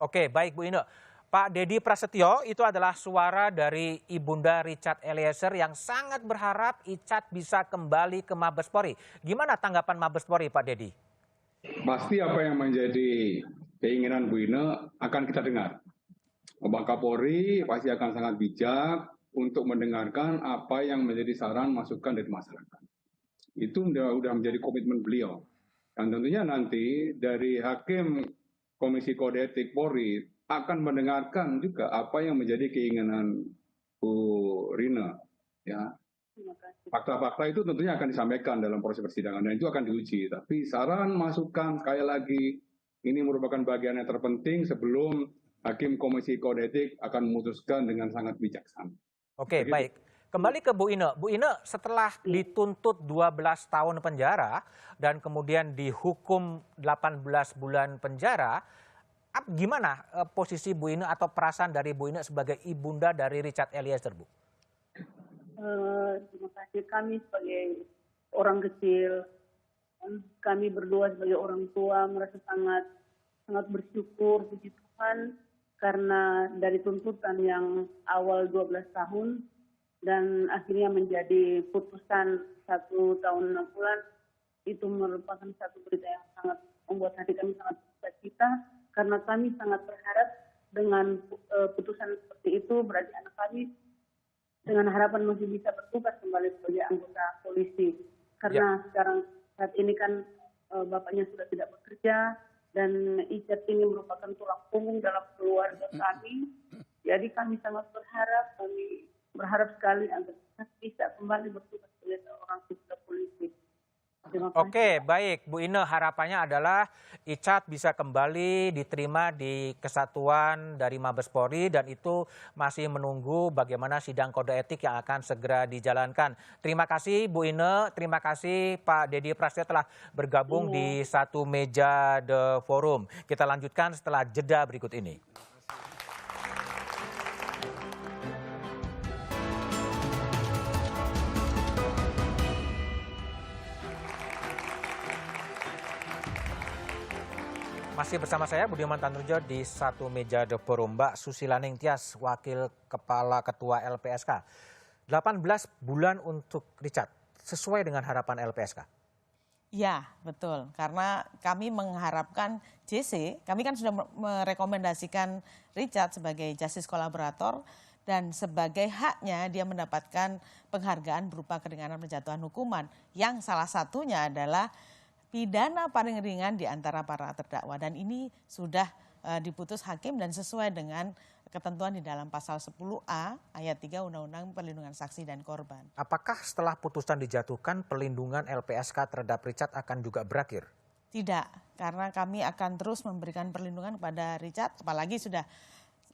Oke, baik Bu Ine. Pak Dedi Prasetyo itu adalah suara dari Ibunda Richard Eliezer yang sangat berharap Richard bisa kembali ke Mabes Polri. Gimana tanggapan Mabes Polri, Pak Dedi? Pasti apa yang menjadi keinginan Bu Ine akan kita dengar. Bapak Kapolri pasti akan sangat bijak untuk mendengarkan apa yang menjadi saran masukan dari masyarakat. Itu sudah menjadi komitmen beliau. Dan tentunya nanti dari Hakim Komisi Kode Etik Polri akan mendengarkan juga apa yang menjadi keinginan Bu Rina. Ya. Fakta-fakta itu tentunya akan disampaikan dalam proses persidangan dan itu akan diuji. Tapi saran, masukan, sekali lagi, ini merupakan bagian yang terpenting sebelum Hakim Komisi Kode Etik akan memutuskan dengan sangat bijaksana. Oke, baik. Kembali ke Bu Ine. Bu Ine, setelah dituntut 12 tahun penjara dan kemudian dihukum 18 bulan penjara, gimana posisi Bu Ine atau perasaan dari Bu Ine sebagai ibunda dari Richard Eliezer, Bu? Terima kasih. Kami sebagai orang kecil, kami berdua sebagai orang tua merasa sangat bersyukur puji Tuhan karena dari tuntutan yang awal 12 tahun dan akhirnya menjadi putusan 1 tahun 6 bulan, itu merupakan satu berita yang sangat membuat hati kami sangat bercita karena kami sangat berharap dengan putusan seperti itu berarti anak kami dengan harapan masih bisa bertugas kembali sebagai anggota polisi. Karena sekarang saat ini kan bapaknya sudah tidak bekerja dan Richard ini merupakan tulang punggung dalam keluarga kami. Jadi kami sangat berharap sekali agar bisa kembali bertugas sebagai seorang anggota polisi. Oke, baik Bu Ine, harapannya adalah Richard bisa kembali diterima di kesatuan dari Mabes Polri dan itu masih menunggu bagaimana sidang kode etik yang akan segera dijalankan. Terima kasih Bu Ine, terima kasih Pak Dedi Prasetyo telah bergabung di satu meja The Forum. Kita lanjutkan setelah jeda berikut ini. Masih bersama saya Budiman Tanrujo di satu meja The Forum. Mbak Susila Ningtyas, Wakil Kepala Ketua LPSK. 18 bulan untuk Richard, sesuai dengan harapan LPSK? Ya, betul. Karena kami mengharapkan JC, kami kan sudah merekomendasikan Richard sebagai justice kolaborator dan sebagai haknya dia mendapatkan penghargaan berupa keringanan penjatuhan hukuman yang salah satunya adalah pidana paling ringan di antara para terdakwa, dan ini sudah diputus hakim dan sesuai dengan ketentuan di dalam pasal 10A ayat 3 Undang-Undang Perlindungan Saksi dan Korban. Apakah setelah putusan dijatuhkan perlindungan LPSK terhadap Richard akan juga berakhir? Tidak, karena kami akan terus memberikan perlindungan kepada Richard, apalagi sudah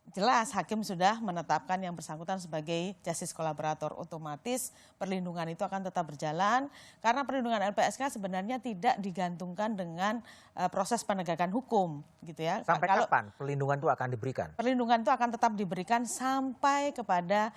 jelas hakim sudah menetapkan yang bersangkutan sebagai justice kolaborator, otomatis perlindungan itu akan tetap berjalan karena perlindungan LPSK sebenarnya tidak digantungkan dengan proses penegakan hukum gitu ya. Sampai kapan perlindungan itu akan diberikan? Perlindungan itu akan tetap diberikan sampai kepada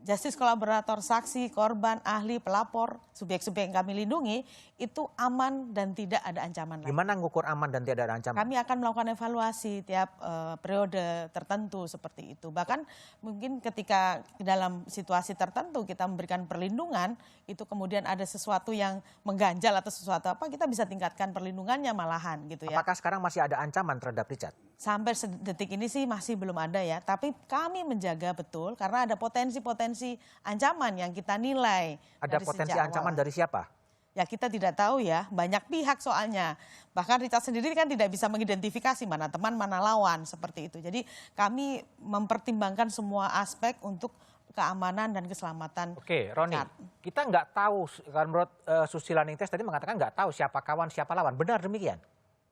justice kolaborator, saksi, korban, ahli, pelapor, subjek-subjek yang kami lindungi itu aman dan tidak ada ancaman lagi. Gimana ngukur aman dan tidak ada ancaman? Kami akan melakukan evaluasi tiap periode tertentu seperti itu. Bahkan mungkin ketika dalam situasi tertentu kita memberikan perlindungan, itu kemudian ada sesuatu yang mengganjal atau sesuatu apa, kita bisa tingkatkan perlindungannya malahan gitu ya. Apakah sekarang masih ada ancaman terhadap Richard? Sampai detik ini sih masih belum ada ya, tapi kami menjaga betul karena ada potensi-potensi ancaman yang kita nilai. Ada potensi ancaman dari siapa? Ya kita tidak tahu ya, banyak pihak soalnya. Bahkan Richard sendiri kan tidak bisa mengidentifikasi mana teman, mana lawan seperti itu. Jadi kami mempertimbangkan semua aspek untuk keamanan dan keselamatan. Oke, Roni, kita nggak tahu, kan menurut Susila Ningtyas tadi mengatakan nggak tahu siapa kawan, siapa lawan. Benar demikian?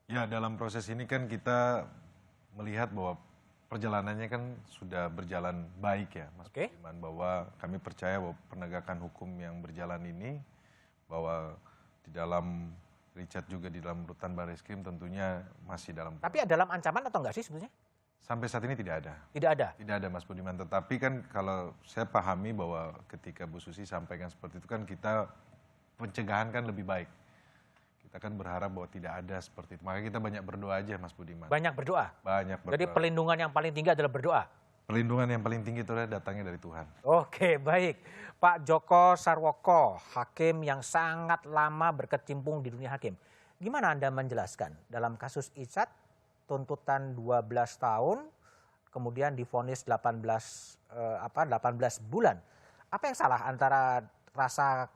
Ya, dalam proses ini kan kita melihat bahwa perjalanannya kan sudah berjalan baik ya, Mas Budiman, bahwa kami percaya bahwa penegakan hukum yang berjalan ini, bahwa di dalam Richard juga di dalam rutan Barreskrim tentunya masih dalam. Tapi dalam ancaman atau enggak sih sebetulnya? Sampai saat ini tidak ada. Tidak ada? Tidak ada, Mas Budiman. Tetapi kan kalau saya pahami bahwa ketika Bu Susi sampaikan seperti itu kan kita pencegahan kan lebih baik. Kita kan berharap bahwa tidak ada seperti itu. Makanya kita banyak berdoa aja, Mas Budiman. Banyak berdoa? Banyak berdoa. Jadi perlindungan yang paling tinggi adalah berdoa? Perlindungan yang paling tinggi itu adalah datangnya dari Tuhan. Oke, baik. Pak Joko Sarwoko, hakim yang sangat lama berkecimpung di dunia hakim. Gimana Anda menjelaskan dalam kasus Richard, tuntutan 12 tahun, kemudian divonis 18 bulan. Apa yang salah antara rasa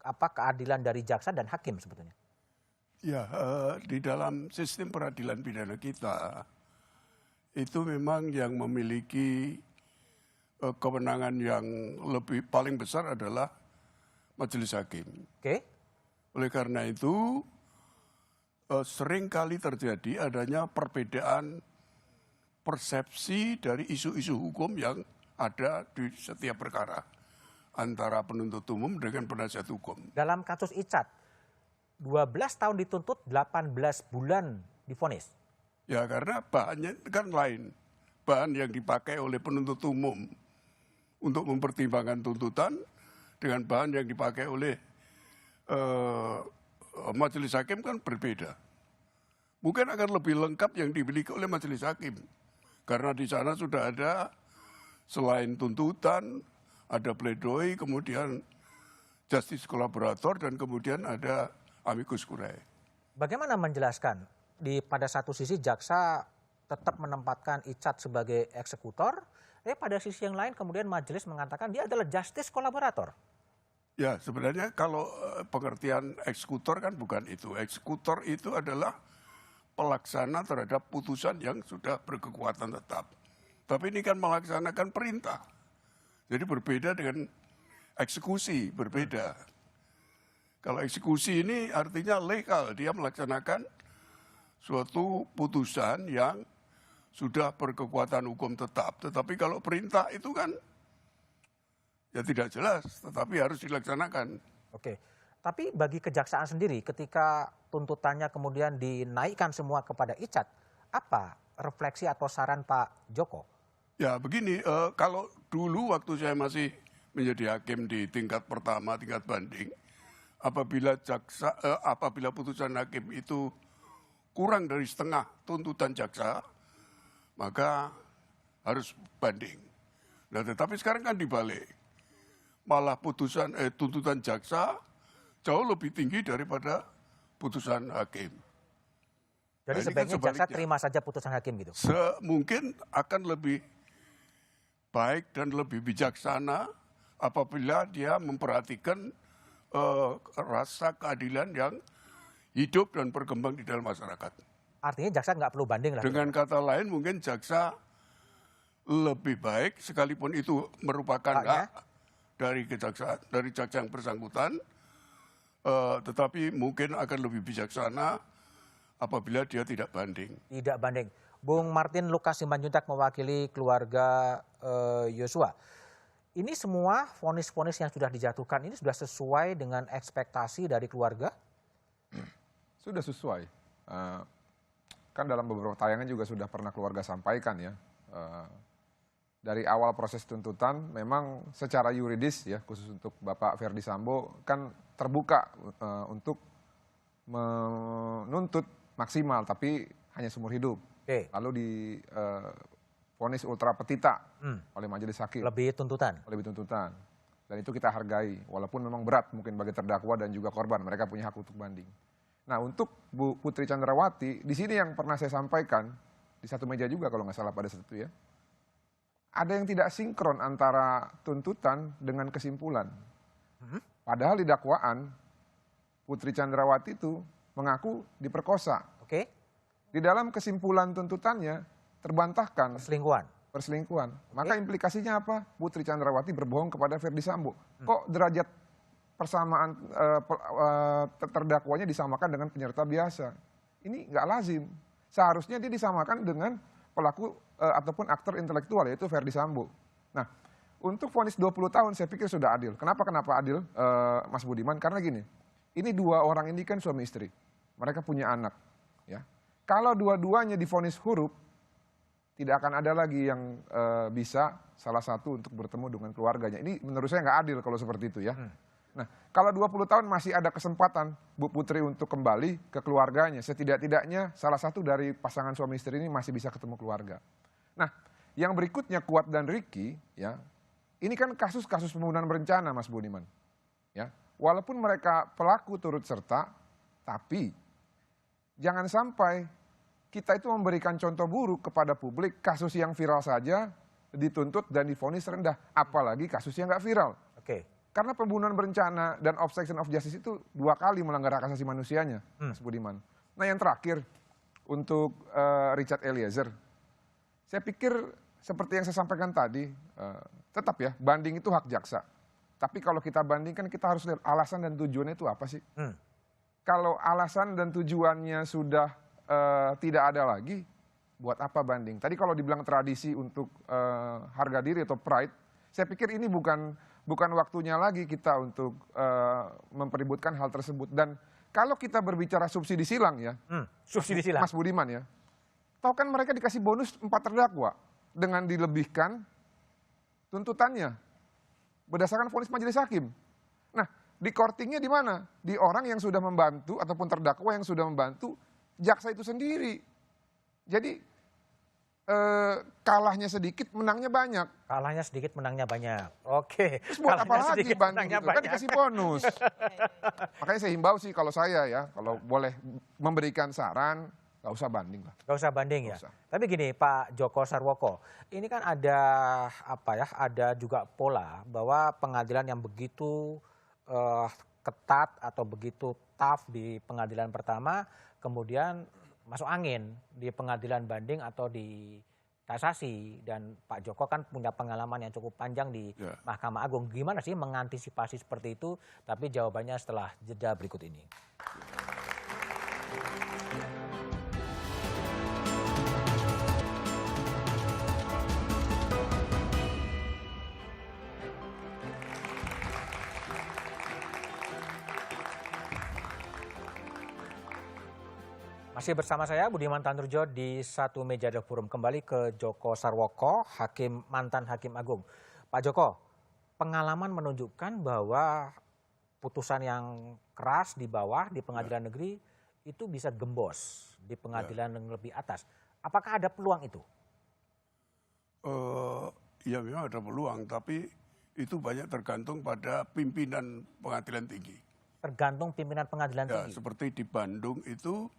keadilan dari jaksa dan hakim sebetulnya? Ya, di dalam sistem peradilan pidana kita, itu memang yang memiliki kewenangan yang paling besar adalah majelis hakim. Oke. Oleh karena itu, sering kali terjadi adanya perbedaan persepsi dari isu-isu hukum yang ada di setiap perkara antara penuntut umum dengan penasihat hukum. Dalam kasus Richard, 12 tahun dituntut, 18 bulan divonis. Ya karena bahannya kan lain. Bahan yang dipakai oleh penuntut umum untuk mempertimbangkan tuntutan dengan bahan yang dipakai oleh majelis hakim kan berbeda. Mungkin akan lebih lengkap yang dimiliki oleh majelis hakim. Karena di sana sudah ada selain tuntutan, ada pledoi, kemudian justice kolaborator, dan kemudian ada amicus curiae. Bagaimana menjelaskan? Pada satu sisi jaksa tetap menempatkan Richard sebagai eksekutor, pada sisi yang lain kemudian majelis mengatakan dia adalah justice kolaborator. Ya sebenarnya kalau pengertian eksekutor kan bukan itu. Eksekutor itu adalah pelaksana terhadap putusan yang sudah berkekuatan tetap. Tapi ini kan melaksanakan perintah. Jadi berbeda dengan eksekusi, berbeda. Kalau eksekusi ini artinya legal, dia melaksanakan suatu putusan yang sudah berkekuatan hukum tetap. Tetapi kalau perintah itu kan ya tidak jelas, tetapi harus dilaksanakan. Oke, tapi bagi kejaksaan sendiri ketika tuntutannya kemudian dinaikkan semua kepada Richard, apa refleksi atau saran Pak Joko? Ya begini, kalau dulu waktu saya masih menjadi hakim di tingkat pertama, tingkat banding, apabila putusan hakim itu kurang dari setengah tuntutan jaksa, maka harus banding. Nah, tetapi sekarang kan dibalik. Malah tuntutan jaksa jauh lebih tinggi daripada putusan hakim. Jadi Nah, sebaiknya jaksa terima saja putusan hakim gitu? Mungkin akan lebih baik dan lebih bijaksana apabila dia memperhatikan rasa keadilan yang hidup dan berkembang di dalam masyarakat. Artinya jaksa nggak perlu banding lah? Dengan kata lain mungkin jaksa lebih baik sekalipun itu merupakan hak dari jaksa yang bersangkutan, tetapi mungkin akan lebih bijaksana apabila dia tidak banding. Tidak banding. Bung Martin Lukas Simanjuntak mewakili keluarga Yosua. Ini semua vonis-vonis yang sudah dijatuhkan ini sudah sesuai dengan ekspektasi dari keluarga? Sudah sesuai. Kan dalam beberapa tayangan juga sudah pernah keluarga sampaikan ya. Dari awal proses tuntutan memang secara yuridis ya khusus untuk Bapak Ferdi Sambo kan terbuka untuk menuntut maksimal tapi hanya seumur hidup. Lalu divonis ultra petita oleh majelis hakim. Lebih tuntutan? Lebih tuntutan. Dan itu kita hargai walaupun memang berat mungkin bagi terdakwa dan juga korban, mereka punya hak untuk banding. Nah, untuk Bu Putri Candrawati di sini yang pernah saya sampaikan di satu meja juga kalau nggak salah pada saat itu ya. Ada yang tidak sinkron antara tuntutan dengan kesimpulan. Padahal di dakwaan Putri Candrawati itu mengaku diperkosa. Oke. Di dalam kesimpulan tuntutannya terbantahkan perselingkuhan. Maka implikasinya apa? Putri Candrawati berbohong kepada Ferdi Sambo. Kok derajat persamaan terdakwanya disamakan dengan penyerta biasa? Ini nggak lazim. Seharusnya dia disamakan dengan pelaku ataupun aktor intelektual yaitu Ferdi Sambo. Nah, untuk vonis 20 tahun saya pikir sudah adil. Kenapa adil, Mas Budiman? Karena gini, ini dua orang ini kan suami istri. Mereka punya anak. Ya. Kalau dua-duanya divonis huruf, tidak akan ada lagi yang bisa salah satu untuk bertemu dengan keluarganya. Ini menurut saya nggak adil kalau seperti itu ya. Nah, kalau 20 tahun masih ada kesempatan Bu Putri untuk kembali ke keluarganya. Setidak-tidaknya salah satu dari pasangan suami istri ini masih bisa ketemu keluarga. Nah, yang berikutnya Kuat dan Ricky, ya, ini kan kasus-kasus pembunuhan berencana, Mas Budiman. Ya, walaupun mereka pelaku turut serta, tapi jangan sampai kita itu memberikan contoh buruk kepada publik, kasus yang viral saja dituntut dan divonis rendah, apalagi kasus yang nggak viral. Oke. Karena pembunuhan berencana dan obstruction of justice itu 2 kali melanggar hak asasi manusianya, Mas Budiman. Nah, yang terakhir untuk Richard Eliezer, saya pikir seperti yang saya sampaikan tadi, tetap ya banding itu hak jaksa. Tapi kalau kita bandingkan kita harus lihat alasan dan tujuannya itu apa sih? Kalau alasan dan tujuannya sudah tidak ada lagi, buat apa banding? Tadi kalau dibilang tradisi untuk harga diri atau pride, saya pikir ini bukan waktunya lagi kita untuk mempeributkan hal tersebut. Dan kalau kita berbicara subsidi silang ya, subsidi silang, Mas Budiman ya, tahu kan mereka dikasih bonus 4 terdakwa dengan dilebihkan tuntutannya berdasarkan vonis majelis hakim. Nah, di courtingnya di mana? Di orang yang sudah membantu ataupun terdakwa yang sudah membantu jaksa itu sendiri. Jadi kalahnya sedikit, menangnya banyak. Kalahnya sedikit, menangnya banyak. Oke. Terus buat apa lagi banding itu? Kan banyak. dikasih bonus. Makanya saya himbau sih kalau saya ya, kalau boleh memberikan saran, gak usah banding lah. Gak usah banding ya. Tapi gini Pak Joko Sarwoko, ini kan ada ada juga pola bahwa pengadilan yang begitu ketat atau begitu tough di pengadilan pertama, kemudian masuk angin di pengadilan banding atau di kasasi. Dan Pak Joko kan punya pengalaman yang cukup panjang di Mahkamah Agung. Gimana sih mengantisipasi seperti itu? Tapi jawabannya setelah jeda berikut ini. Masih bersama saya Budiman Tanurjo di satu meja The Forum. Kembali ke Joko Sarwoko, mantan Hakim Agung. Pak Joko, pengalaman menunjukkan bahwa putusan yang keras di bawah di pengadilan negeri itu bisa gembos di pengadilan yang lebih atas. Apakah ada peluang itu? Ya memang ada peluang, tapi itu banyak tergantung pada pimpinan pengadilan tinggi. Tergantung pimpinan pengadilan Ya, tinggi? seperti di Bandung itu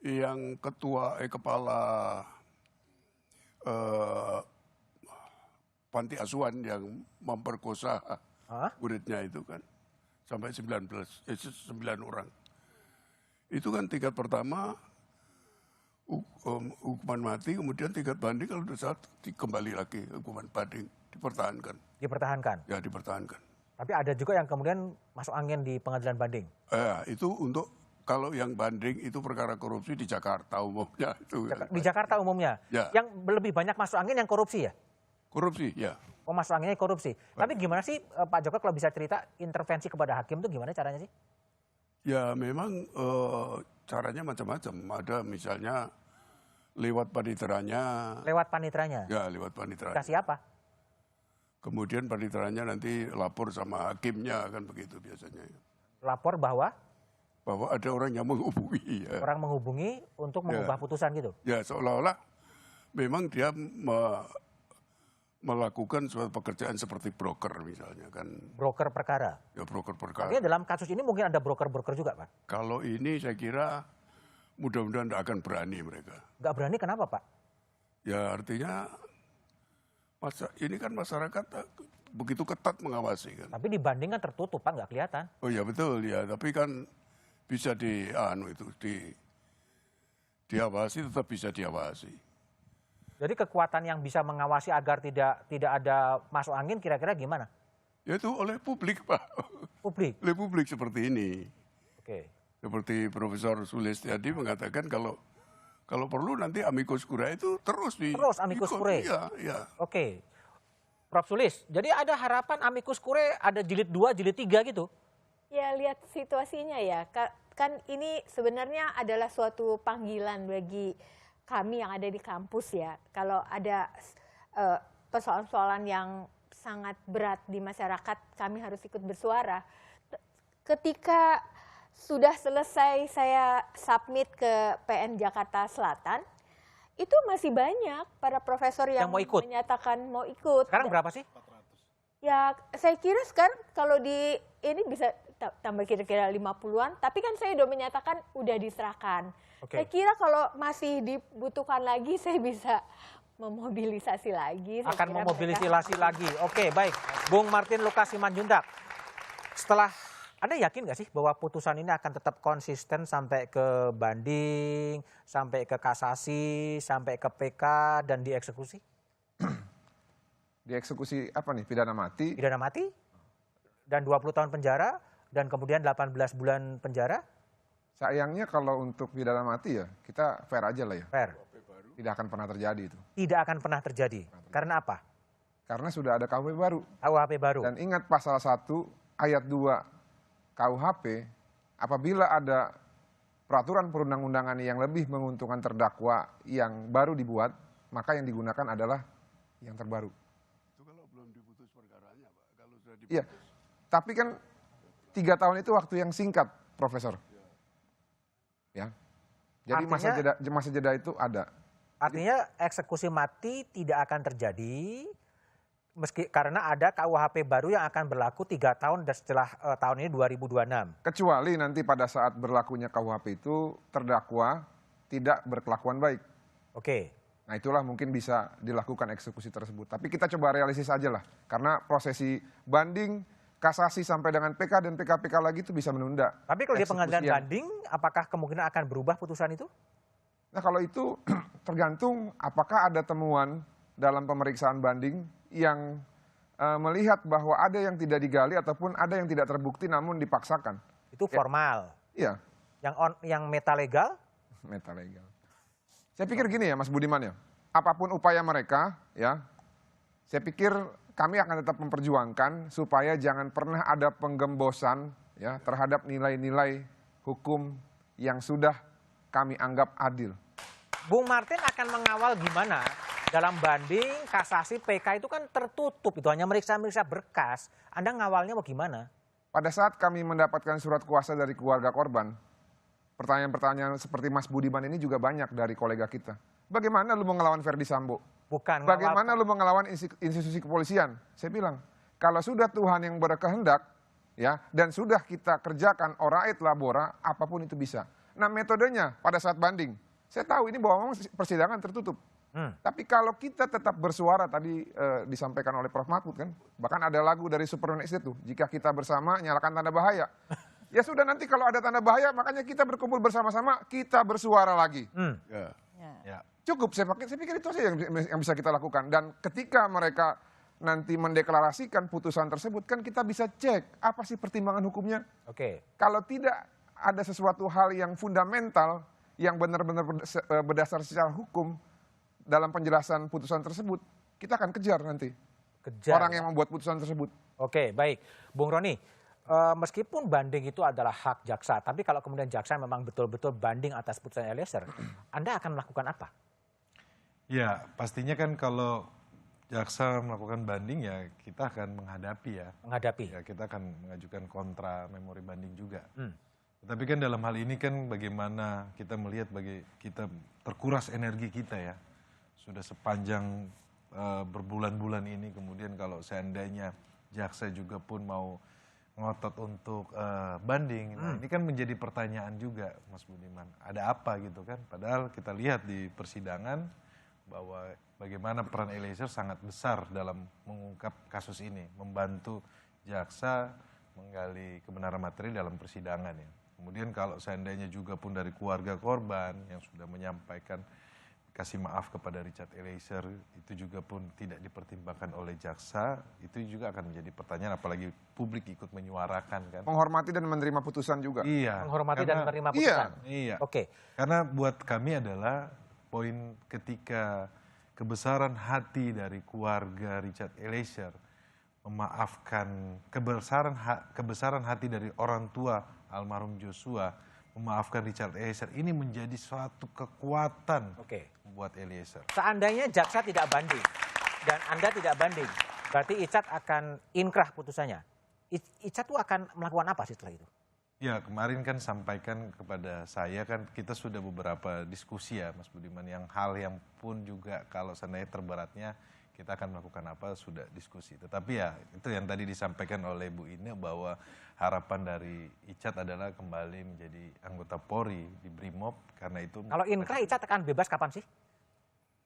yang kepala panti asuhan yang memperkosa muridnya itu kan sampai 9 orang. Itu kan tingkat pertama hukuman mati, kemudian tingkat banding kalau sudah saat kembali lagi hukuman banding, dipertahankan. Dipertahankan? Ya, dipertahankan. Tapi ada juga yang kemudian masuk angin di pengadilan banding? Itu untuk kalau yang banding itu perkara korupsi di Jakarta umumnya. Di Jakarta umumnya? Ya. Yang lebih banyak masuk angin yang korupsi ya? Korupsi, ya. Oh, masuk anginnya korupsi. Tapi gimana sih Pak Joko kalau bisa cerita intervensi kepada hakim itu gimana caranya sih? Ya memang caranya macam-macam. Ada misalnya lewat paniteranya. Lewat paniteranya? Ya, lewat paniteranya. Kasih apa? Kemudian paniteranya nanti lapor sama hakimnya, kan begitu biasanya. Lapor bahwa? Bahwa ada orang yang menghubungi. Ya. Orang menghubungi untuk mengubah putusan gitu? Ya, seolah-olah memang dia melakukan suatu pekerjaan seperti broker misalnya kan. Broker perkara? Ya, broker perkara. Artinya dalam kasus ini mungkin ada broker-broker juga, Pak? Kalau ini saya kira mudah-mudahan tidak akan berani mereka. Nggak berani kenapa, Pak? Ya artinya ini kan masyarakat begitu ketat mengawasi kan. Tapi dibanding kan tertutup, Pak, nggak kelihatan. Oh ya betul ya, tapi kan bisa diawasi, tetap bisa diawasi. Jadi kekuatan yang bisa mengawasi agar tidak ada masuk angin kira-kira gimana? Ya itu oleh publik, Pak. Publik? Oleh publik seperti ini. Oke. Seperti Profesor Sulistiadi mengatakan kalau perlu nanti amicus curiae itu terus amicus curiae? Iya. Oke. Prof. Sulis, jadi ada harapan amicus curiae ada jilid 2, jilid 3 gitu? Ya lihat situasinya ya, kan ini sebenarnya adalah suatu panggilan bagi kami yang ada di kampus ya. Kalau ada persoalan-persoalan yang sangat berat di masyarakat, kami harus ikut bersuara. Ketika sudah selesai saya submit ke PN Jakarta Selatan, itu masih banyak para profesor yang mau ikut? menyatakan mau ikut. Sekarang berapa sih? Ya saya kira sekarang kalau di ini bisa tambah kira-kira 50-an, tapi kan saya udah menyatakan udah diserahkan. Oke. Saya kira kalau masih dibutuhkan lagi saya bisa memobilisasi lagi. Akan memobilisasi lagi. Oke, baik. Bung Martin Lukas Simanjuntak, setelah Anda yakin nggak sih bahwa putusan ini akan tetap konsisten sampai ke banding, sampai ke kasasi, sampai ke PK dan dieksekusi? Dieksekusi apa nih? Pidana mati? Pidana mati dan 20 tahun penjara dan kemudian 18 bulan penjara? Sayangnya kalau untuk pidana mati ya kita fair aja lah ya. Fair. Tidak akan pernah terjadi itu. Tidak akan pernah terjadi. Karena apa? Karena sudah ada KUHP baru. KUHP baru. Dan ingat pasal 1 ayat 2 KUHP, apabila ada peraturan perundang-undangan yang lebih menguntungkan terdakwa yang baru dibuat, maka yang digunakan adalah yang terbaru. Itu kalau belum diputus perkaranya, Pak. Kalau sudah diputus. Iya, tapi kan 3 tahun itu waktu yang singkat, Profesor. Ya, jadi Artinya, masa jeda itu ada. Artinya eksekusi mati tidak akan terjadi karena ada KUHP baru yang akan berlaku 3 tahun dan setelah tahun ini 2026. Kecuali nanti pada saat berlakunya KUHP itu terdakwa tidak berkelakuan baik. Oke. Nah itulah mungkin bisa dilakukan eksekusi tersebut. Tapi kita coba realistis aja lah. Karena prosesi banding, kasasi sampai dengan PK dan PK-PK lagi itu bisa menunda. Tapi kalau di pengadilan banding, apakah kemungkinan akan berubah putusan itu? Nah kalau itu tergantung apakah ada temuan dalam pemeriksaan banding yang melihat bahwa ada yang tidak digali ataupun ada yang tidak terbukti namun dipaksakan. Itu formal. Iya. Yang metalegal? Metalegal. Saya pikir gini ya Mas Budiman ya. Apapun upaya mereka ya, saya pikir kami akan tetap memperjuangkan supaya jangan pernah ada penggembosan ya terhadap nilai-nilai hukum yang sudah kami anggap adil. Bung Martin akan mengawal gimana? Dalam banding, kasasi, PK itu kan tertutup, itu hanya meriksa-meriksa berkas. Anda ngawalnya mau gimana? Pada saat kami mendapatkan surat kuasa dari keluarga korban, pertanyaan-pertanyaan seperti Mas Budiman ini juga banyak dari kolega kita. Bagaimana lu mau ngelawan Verdi Sambo? Bukan. Bagaimana lu mau ngelawan institusi kepolisian? Saya bilang, kalau sudah Tuhan yang berkehendak, ya, dan sudah kita kerjakan orait labora, apapun itu bisa. Nah, metodenya pada saat banding, saya tahu ini bahwa memang persidangan tertutup. Tapi kalau kita tetap bersuara, tadi disampaikan oleh Prof. Mahfud kan, bahkan ada lagu dari Superman Estate tuh, jika kita bersama nyalakan tanda bahaya. Ya sudah, nanti kalau ada tanda bahaya, makanya kita berkumpul bersama-sama, kita bersuara lagi. Ya. Cukup, saya pikir itu saja yang bisa kita lakukan. Dan ketika mereka nanti mendeklarasikan putusan tersebut, kan kita bisa cek apa sih pertimbangan hukumnya. Kalau tidak ada sesuatu hal yang fundamental, yang benar-benar berdasar secara hukum, dalam penjelasan putusan tersebut, kita akan kejar nanti orang yang membuat putusan tersebut. Oke, baik. Bung Roni, meskipun banding itu adalah hak jaksa, tapi kalau kemudian jaksa memang betul-betul banding atas putusan Eliezer, Anda akan melakukan apa? Ya, pastinya kan kalau jaksa melakukan banding ya kita akan menghadapi ya. Menghadapi? Ya, kita akan mengajukan kontra memori banding juga. Tapi kan dalam hal ini kan bagaimana kita melihat kita terkuras energi kita ya. Sudah sepanjang berbulan-bulan ini, kemudian kalau seandainya jaksa juga pun mau ngotot untuk banding, nah ini kan menjadi pertanyaan juga Mas Budiman, ada apa gitu kan? Padahal kita lihat di persidangan bahwa bagaimana peran Eliezer sangat besar dalam mengungkap kasus ini, membantu jaksa menggali kebenaran materi dalam persidangan ya. Kemudian kalau seandainya juga pun dari keluarga korban yang sudah menyampaikan kasih maaf kepada Richard Eliezer, itu juga pun tidak dipertimbangkan oleh jaksa, itu juga akan menjadi pertanyaan, apalagi publik ikut menyuarakan kan. Menghormati dan menerima putusan juga. Iya. Menghormati dan menerima putusan. Iya. Oke. Karena buat kami adalah poin ketika kebesaran hati dari keluarga Richard Eliezer memaafkan, kebesaran hati dari orang tua almarhum Joshua memaafkan Richard Eliezer, ini menjadi suatu kekuatan buat Eliezer. Seandainya jaksa tidak banding dan Anda tidak banding, berarti Icat akan inkrah putusannya. Icat tuh akan melakukan apa sih setelah itu? Ya, kemarin kan sampaikan kepada saya kan kita sudah beberapa diskusi ya Mas Budiman, yang hal yang pun juga kalau seandainya terberatnya kita akan melakukan apa sudah diskusi. Tetapi ya itu yang tadi disampaikan oleh Bu Ine bahwa harapan dari Icat adalah kembali menjadi anggota Polri di Brimob, karena itu. Kalau inkrah Icat akan bebas kapan sih?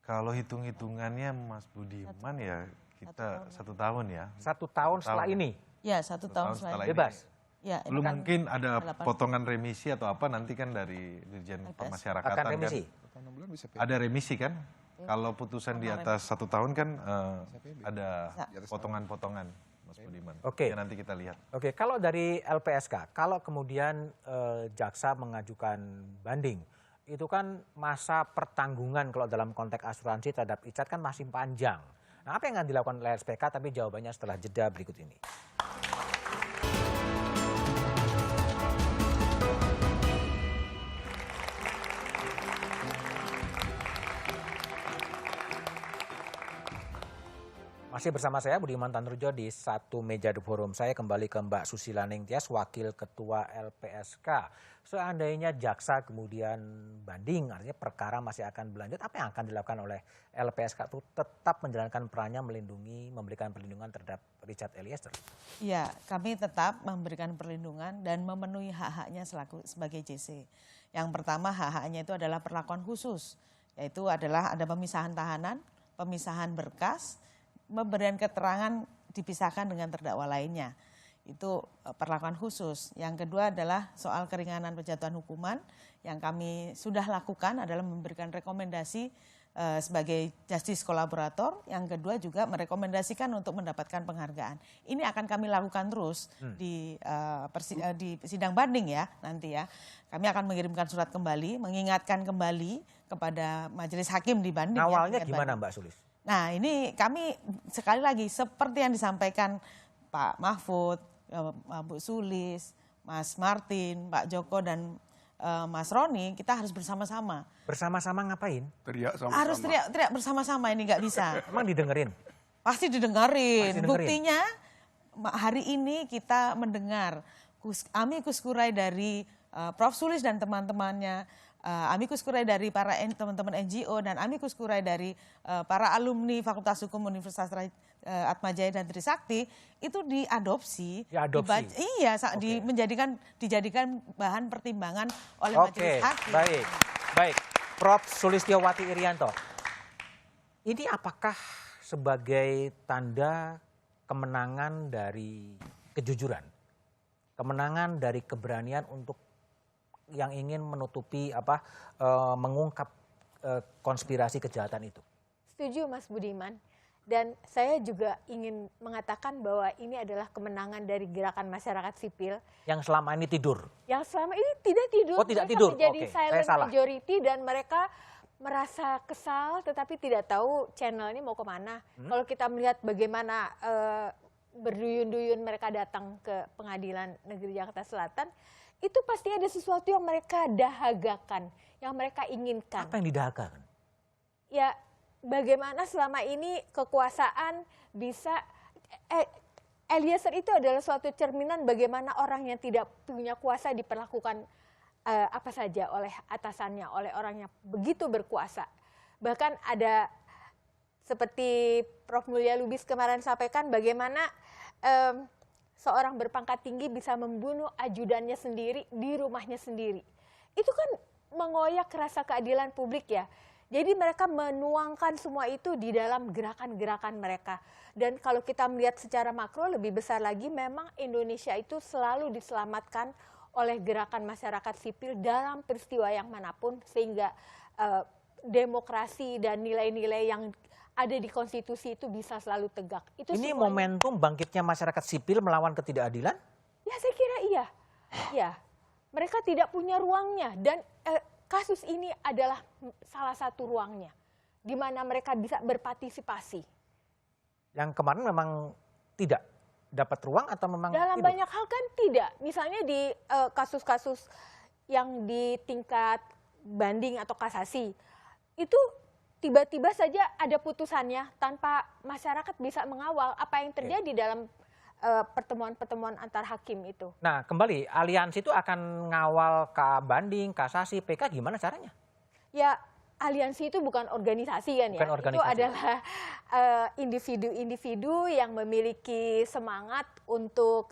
Kalau hitung-hitungannya Mas Budiman ya kita 1 tahun ya. 1 tahun setelah ini? Ya, 1 tahun setelah ini. Bebas? Ya, belum mungkin ada potongan remisi atau apa nanti kan dari Dirjen Pemasyarakatan akan remisi? Kan. Ada remisi kan? Kalau putusan di atas 1 tahun kan ada potongan-potongan, Mas Budiman. Oke. Ya, nanti kita lihat. Oke, kalau dari LPSK, kalau kemudian jaksa mengajukan banding, itu kan masa pertanggungan kalau dalam konteks asuransi terhadap Icat kan masih panjang. Nah, apa yang akan dilakukan oleh LPSK? Tapi jawabannya setelah jeda berikut ini. Masih bersama saya Budiman Tanrujo di satu meja The Forum. Saya kembali ke Mbak Susila Ningtyas, Wakil Ketua LPSK. Seandainya jaksa kemudian banding, artinya perkara masih akan berlanjut, apa yang akan dilakukan oleh LPSK itu tetap menjalankan perannya melindungi, memberikan perlindungan terhadap Richard Eliezer? Iya, kami tetap memberikan perlindungan dan memenuhi hak-haknya sebagai JC. Yang pertama hak-haknya itu adalah perlakuan khusus, yaitu adalah ada pemisahan tahanan, pemisahan berkas, pemberian keterangan dipisahkan dengan terdakwa lainnya. Itu perlakuan khusus. Yang kedua adalah soal keringanan penjatuhan hukuman yang kami sudah lakukan adalah memberikan rekomendasi sebagai justice kolaborator. Yang kedua juga merekomendasikan untuk mendapatkan penghargaan. Ini akan kami lakukan terus di sidang banding ya nanti ya. Kami akan mengirimkan surat kembali, mengingatkan kembali kepada majelis hakim di banding. Awalnya gimana Mbak Sulis? Nah ini kami sekali lagi seperti yang disampaikan Pak Mahfud, Bu Sulis, Mas Martin, Pak Joko dan Mas Roni, kita harus bersama-sama. Bersama-sama ngapain? Teriak sama-sama. Harus teriak bersama-sama, ini nggak bisa. Emang didengerin? Pasti didengerin. Buktinya hari ini kita mendengar amikus kurai dari Prof. Sulis dan teman-temannya, amicus curiae dari para teman-teman NGO dan amicus curiae dari para alumni Fakultas Hukum Universitas Atmajaya dan Trisakti itu diadopsi. Dijadikan bahan pertimbangan oleh majelis hakim. Baik. Prof. Sulistiawati Irianto, ini apakah sebagai tanda kemenangan dari kejujuran, kemenangan dari keberanian untuk yang ingin menutupi mengungkap konspirasi kejahatan itu? Setuju Mas Budiman. Dan saya juga ingin mengatakan bahwa ini adalah kemenangan dari gerakan masyarakat sipil. Yang selama ini tidur? Yang selama ini tidak tidur. Oh, tidak mereka tidur. Menjadi Oke, silent majority dan mereka merasa kesal tetapi tidak tahu channel ini mau kemana. Kalau kita melihat bagaimana berduyun-duyun mereka datang ke Pengadilan Negeri Jakarta Selatan, itu pasti ada sesuatu yang mereka dahagakan, yang mereka inginkan. Apa yang didahagakan? Ya, bagaimana selama ini kekuasaan bisa Eliezer itu adalah suatu cerminan bagaimana orang yang tidak punya kuasa diperlakukan apa saja oleh atasannya, oleh orang yang begitu berkuasa. Bahkan ada seperti Prof. Mulya Lubis kemarin sampaikan bagaimana seorang berpangkat tinggi bisa membunuh ajudannya sendiri di rumahnya sendiri. Itu kan mengoyak rasa keadilan publik ya. Jadi mereka menuangkan semua itu di dalam gerakan-gerakan mereka. Dan kalau kita melihat secara makro lebih besar lagi, memang Indonesia itu selalu diselamatkan oleh gerakan masyarakat sipil dalam peristiwa yang manapun. Sehingga demokrasi dan nilai-nilai yang ada di konstitusi itu bisa selalu tegak. Itu ini semuanya. Momentum bangkitnya masyarakat sipil melawan ketidakadilan? Ya saya kira iya. Ya, mereka tidak punya ruangnya dan kasus ini adalah salah satu ruangnya, di mana mereka bisa berpartisipasi. Yang kemarin memang tidak dapat ruang atau memang dalam tidur? Banyak hal kan tidak. Misalnya di kasus-kasus yang di tingkat banding atau kasasi, itu tiba-tiba saja ada putusannya tanpa masyarakat bisa mengawal apa yang terjadi dalam pertemuan-pertemuan antar hakim itu. Nah, kembali aliansi itu akan ngawal banding, kasasi, PK gimana caranya? Ya, aliansi itu bukan organisasi kan ya. Itu adalah individu-individu yang memiliki semangat untuk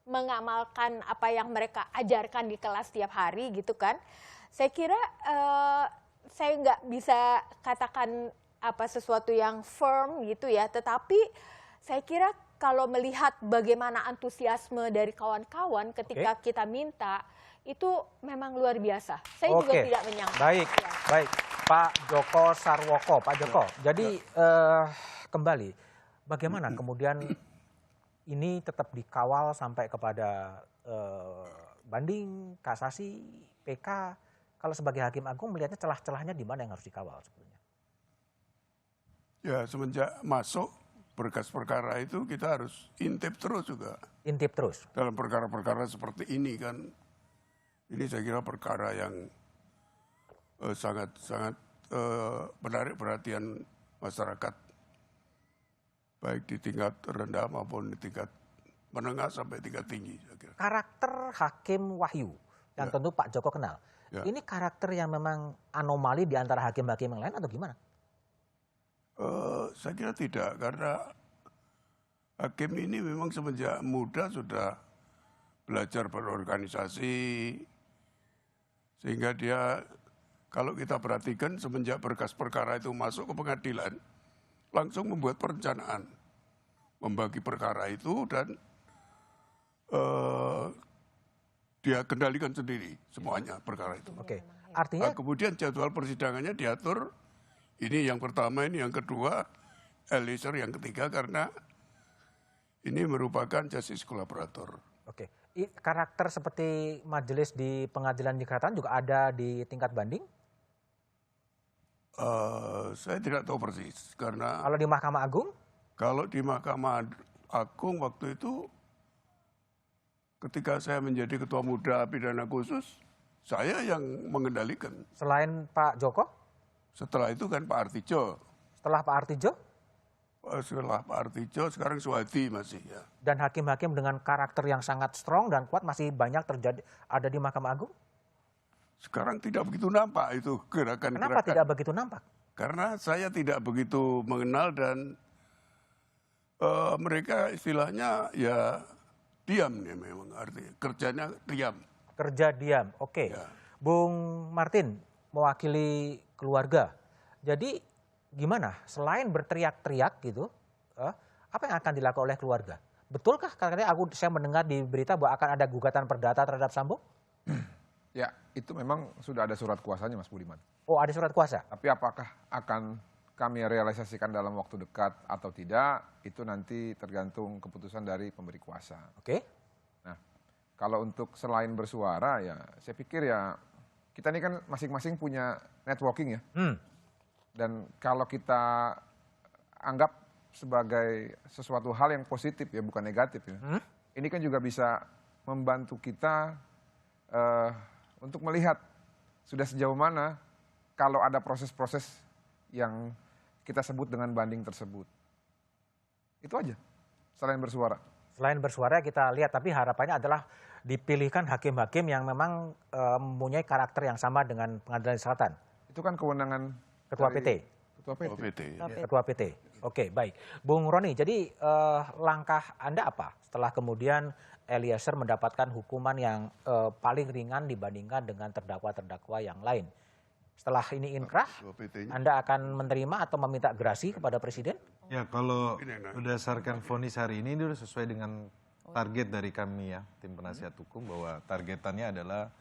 mengamalkan apa yang mereka ajarkan di kelas setiap hari gitu kan. Saya kira saya nggak bisa katakan sesuatu yang firm gitu ya, tetapi saya kira kalau melihat bagaimana antusiasme dari kawan-kawan ketika kita minta, itu memang luar biasa. Saya juga tidak menyangka. Baik, Pak Joko Sarwoko, Pak Joko. Jadi kembali, bagaimana kemudian ini tetap dikawal sampai kepada banding, kasasi, PK. Kalau sebagai hakim agung melihatnya celah-celahnya di mana yang harus dikawal sebetulnya? Ya, semenjak masuk berkas perkara itu kita harus intip terus juga. Intip terus? Dalam perkara-perkara seperti ini kan, ini saya kira perkara yang sangat menarik perhatian masyarakat. Baik di tingkat rendah maupun di tingkat menengah sampai tingkat tinggi. Saya kira. Karakter Hakim Wahyu, yang tentu Pak Joko kenal. Ya. Ini karakter yang memang anomali di antara hakim-hakim yang lain atau gimana? Saya kira tidak, karena hakim ini memang semenjak muda sudah belajar berorganisasi, sehingga dia, kalau kita perhatikan semenjak berkas perkara itu masuk ke pengadilan, langsung membuat perencanaan, membagi perkara itu dan dia kendalikan sendiri semuanya perkara itu. Oke. Artinya kemudian jadwal persidangannya diatur. Ini yang pertama, ini yang kedua, Eliezer yang ketiga, karena ini merupakan justice kolaborator. Oke, karakter seperti majelis di pengadilan Jakarta juga ada di tingkat banding? Saya tidak tahu persis, karena... Kalau di Mahkamah Agung? Kalau di Mahkamah Agung waktu itu, ketika saya menjadi ketua muda pidana khusus, saya yang mengendalikan. Selain Pak Joko? Setelah itu kan Pak Artijo. Setelah Pak Artijo? setelah Pak Artijo, sekarang Suhadi masih ya. Dan hakim-hakim dengan karakter yang sangat strong dan kuat masih banyak terjadi ada di Mahkamah Agung? Sekarang tidak begitu nampak itu gerakan-gerakan. Kenapa tidak begitu nampak? Karena saya tidak begitu mengenal dan mereka istilahnya ya diam nih memang artinya. Kerjanya diam. Kerja diam, oke. Ya. Bung Martin, mewakili keluarga. Jadi gimana? Selain berteriak-teriak gitu, apa yang akan dilakukan oleh keluarga? Betulkah karena saya mendengar di berita bahwa akan ada gugatan perdata terhadap Sambo? Ya, itu memang sudah ada surat kuasanya Mas Budiman. Oh, ada surat kuasa? Tapi apakah akan kami realisasikan dalam waktu dekat atau tidak, itu nanti tergantung keputusan dari pemberi kuasa. Oke. Nah, kalau untuk selain bersuara ya, saya pikir ya kita ini kan masing-masing punya networking ya. Dan kalau kita anggap sebagai sesuatu hal yang positif ya, bukan negatif ya. Ini kan juga bisa membantu kita untuk melihat sudah sejauh mana kalau ada proses-proses yang kita sebut dengan banding tersebut. Itu aja, selain bersuara. Selain bersuara kita lihat, tapi harapannya adalah dipilihkan hakim-hakim yang memang mempunyai karakter yang sama dengan Pengadilan Selatan. Itu kan kewenangan Ketua PT. Ketua PT. Oke, baik. Bung Roni, jadi langkah Anda apa setelah kemudian Eliezer mendapatkan hukuman yang paling ringan dibandingkan dengan terdakwa-terdakwa yang lain? Setelah ini inkrah, Anda akan menerima atau meminta gerasi kepada Presiden? Ya, kalau berdasarkan vonis hari ini sudah sesuai dengan target dari kami ya, tim penasihat hukum, bahwa targetannya adalah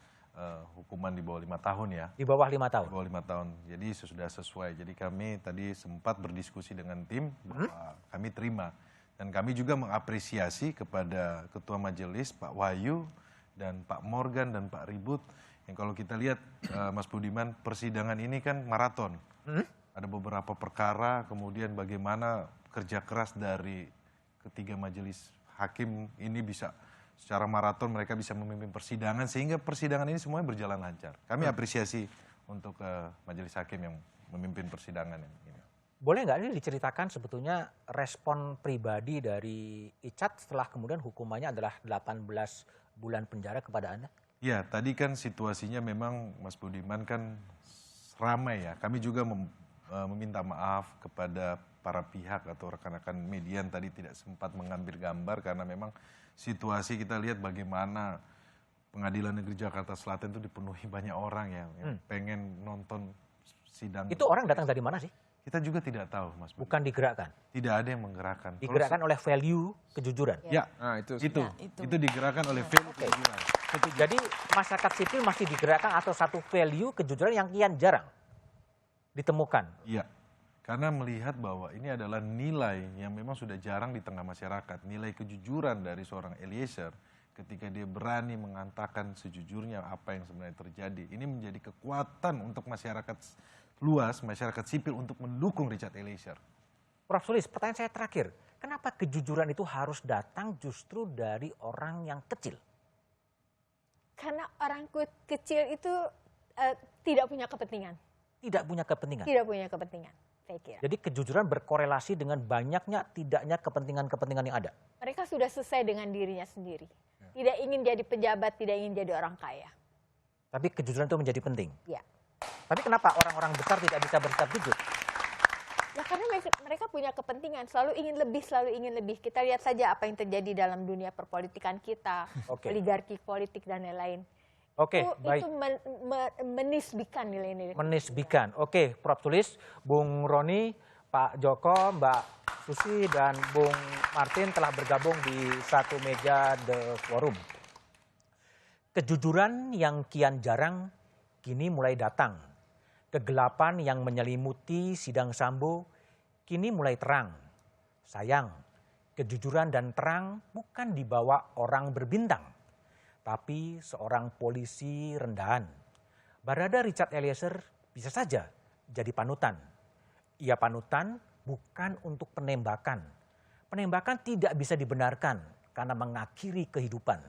hukuman di bawah 5 tahun ya. Di bawah 5 tahun? Di bawah 5 tahun, jadi sudah sesuai. Jadi kami tadi sempat berdiskusi dengan tim bahwa kami terima. Dan kami juga mengapresiasi kepada Ketua Majelis Pak Wahyu dan Pak Morgan dan Pak Ribut. Yang kalau kita lihat Mas Budiman, persidangan ini kan maraton. Ada beberapa perkara, kemudian bagaimana kerja keras dari ketiga majelis hakim ini bisa secara maraton, mereka bisa memimpin persidangan sehingga persidangan ini semuanya berjalan lancar. Kami apresiasi untuk majelis hakim yang memimpin persidangan ini. Boleh nggak ini diceritakan sebetulnya respon pribadi dari Icat setelah kemudian hukumannya adalah 18 bulan penjara kepada Anda? Ya, tadi kan situasinya memang Mas Budiman kan ramai ya. Kami juga meminta maaf kepada para pihak atau rekan-rekan media yang tadi tidak sempat mengambil gambar karena memang situasi kita lihat bagaimana Pengadilan Negeri Jakarta Selatan itu dipenuhi banyak orang yang pengen nonton sidang. Itu orang datang dari mana sih? Kita juga tidak tahu, Mas Budiman. Bukan digerakkan? Tidak ada yang menggerakkan. Digerakkan oleh value kejujuran? Ya, nah, itu digerakkan oleh value kejujuran. Jadi masyarakat sipil masih digerakkan atau satu value kejujuran yang kian jarang ditemukan? Iya, karena melihat bahwa ini adalah nilai yang memang sudah jarang di tengah masyarakat. Nilai kejujuran dari seorang Eliezer ketika dia berani mengatakan sejujurnya apa yang sebenarnya terjadi. Ini menjadi kekuatan untuk masyarakat luas, masyarakat sipil untuk mendukung Richard Eliezer. Prof. Sulis, pertanyaan saya terakhir. Kenapa kejujuran itu harus datang justru dari orang yang kecil? Karena orang kecil itu tidak punya kepentingan. Tidak punya kepentingan? Tidak punya kepentingan, saya kira. Jadi kejujuran berkorelasi dengan banyaknya tidaknya kepentingan-kepentingan yang ada? Mereka sudah selesai dengan dirinya sendiri. Tidak ingin jadi pejabat, tidak ingin jadi orang kaya. Tapi kejujuran itu menjadi penting? Ya. Tapi kenapa orang-orang besar tidak bisa bersikap jujur? Ya karena mereka punya kepentingan, selalu ingin lebih. Kita lihat saja apa yang terjadi dalam dunia perpolitikan kita, oligarki politik dan lain-lain. Baik. Itu menisbikan nilai-nilai. Menisbikan. Oke, Prof. Sulis, Bung Roni, Pak Joko, Mbak Susi, dan Bung Martin telah bergabung di satu meja The Forum. Kejujuran yang kian jarang kini mulai datang. Kegelapan yang menyelimuti sidang Sambo kini mulai terang. Sayang, kejujuran dan terang bukan dibawa orang berbintang, tapi seorang polisi rendahan. Barada Richard Eliezer bisa saja jadi panutan. Ia panutan bukan untuk penembakan. Penembakan tidak bisa dibenarkan karena mengakhiri kehidupan.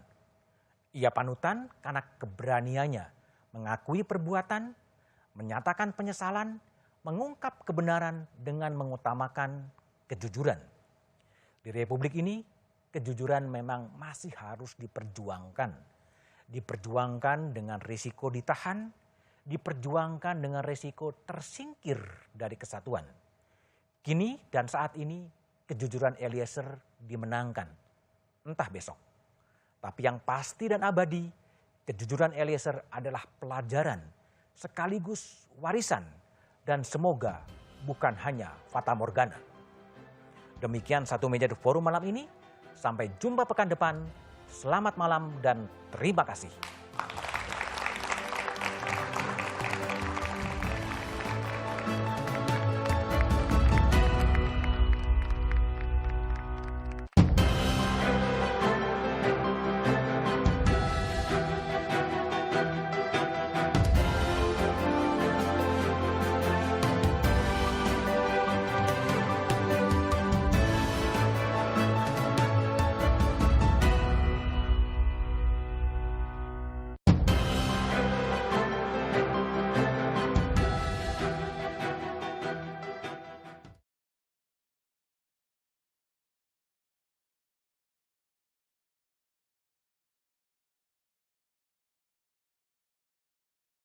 Ia panutan karena keberaniannya mengakui perbuatan, menyatakan penyesalan, mengungkap kebenaran dengan mengutamakan kejujuran. Di Republik ini, kejujuran memang masih harus diperjuangkan. Diperjuangkan dengan risiko ditahan, diperjuangkan dengan risiko tersingkir dari kesatuan. Kini dan saat ini, kejujuran Eliezer dimenangkan. Entah besok. Tapi yang pasti dan abadi, kejujuran Eliezer adalah pelajaran sekaligus warisan dan semoga bukan hanya fata morgana. Demikian Satu Meja The Forum malam ini. Sampai jumpa pekan depan. Selamat malam dan terima kasih.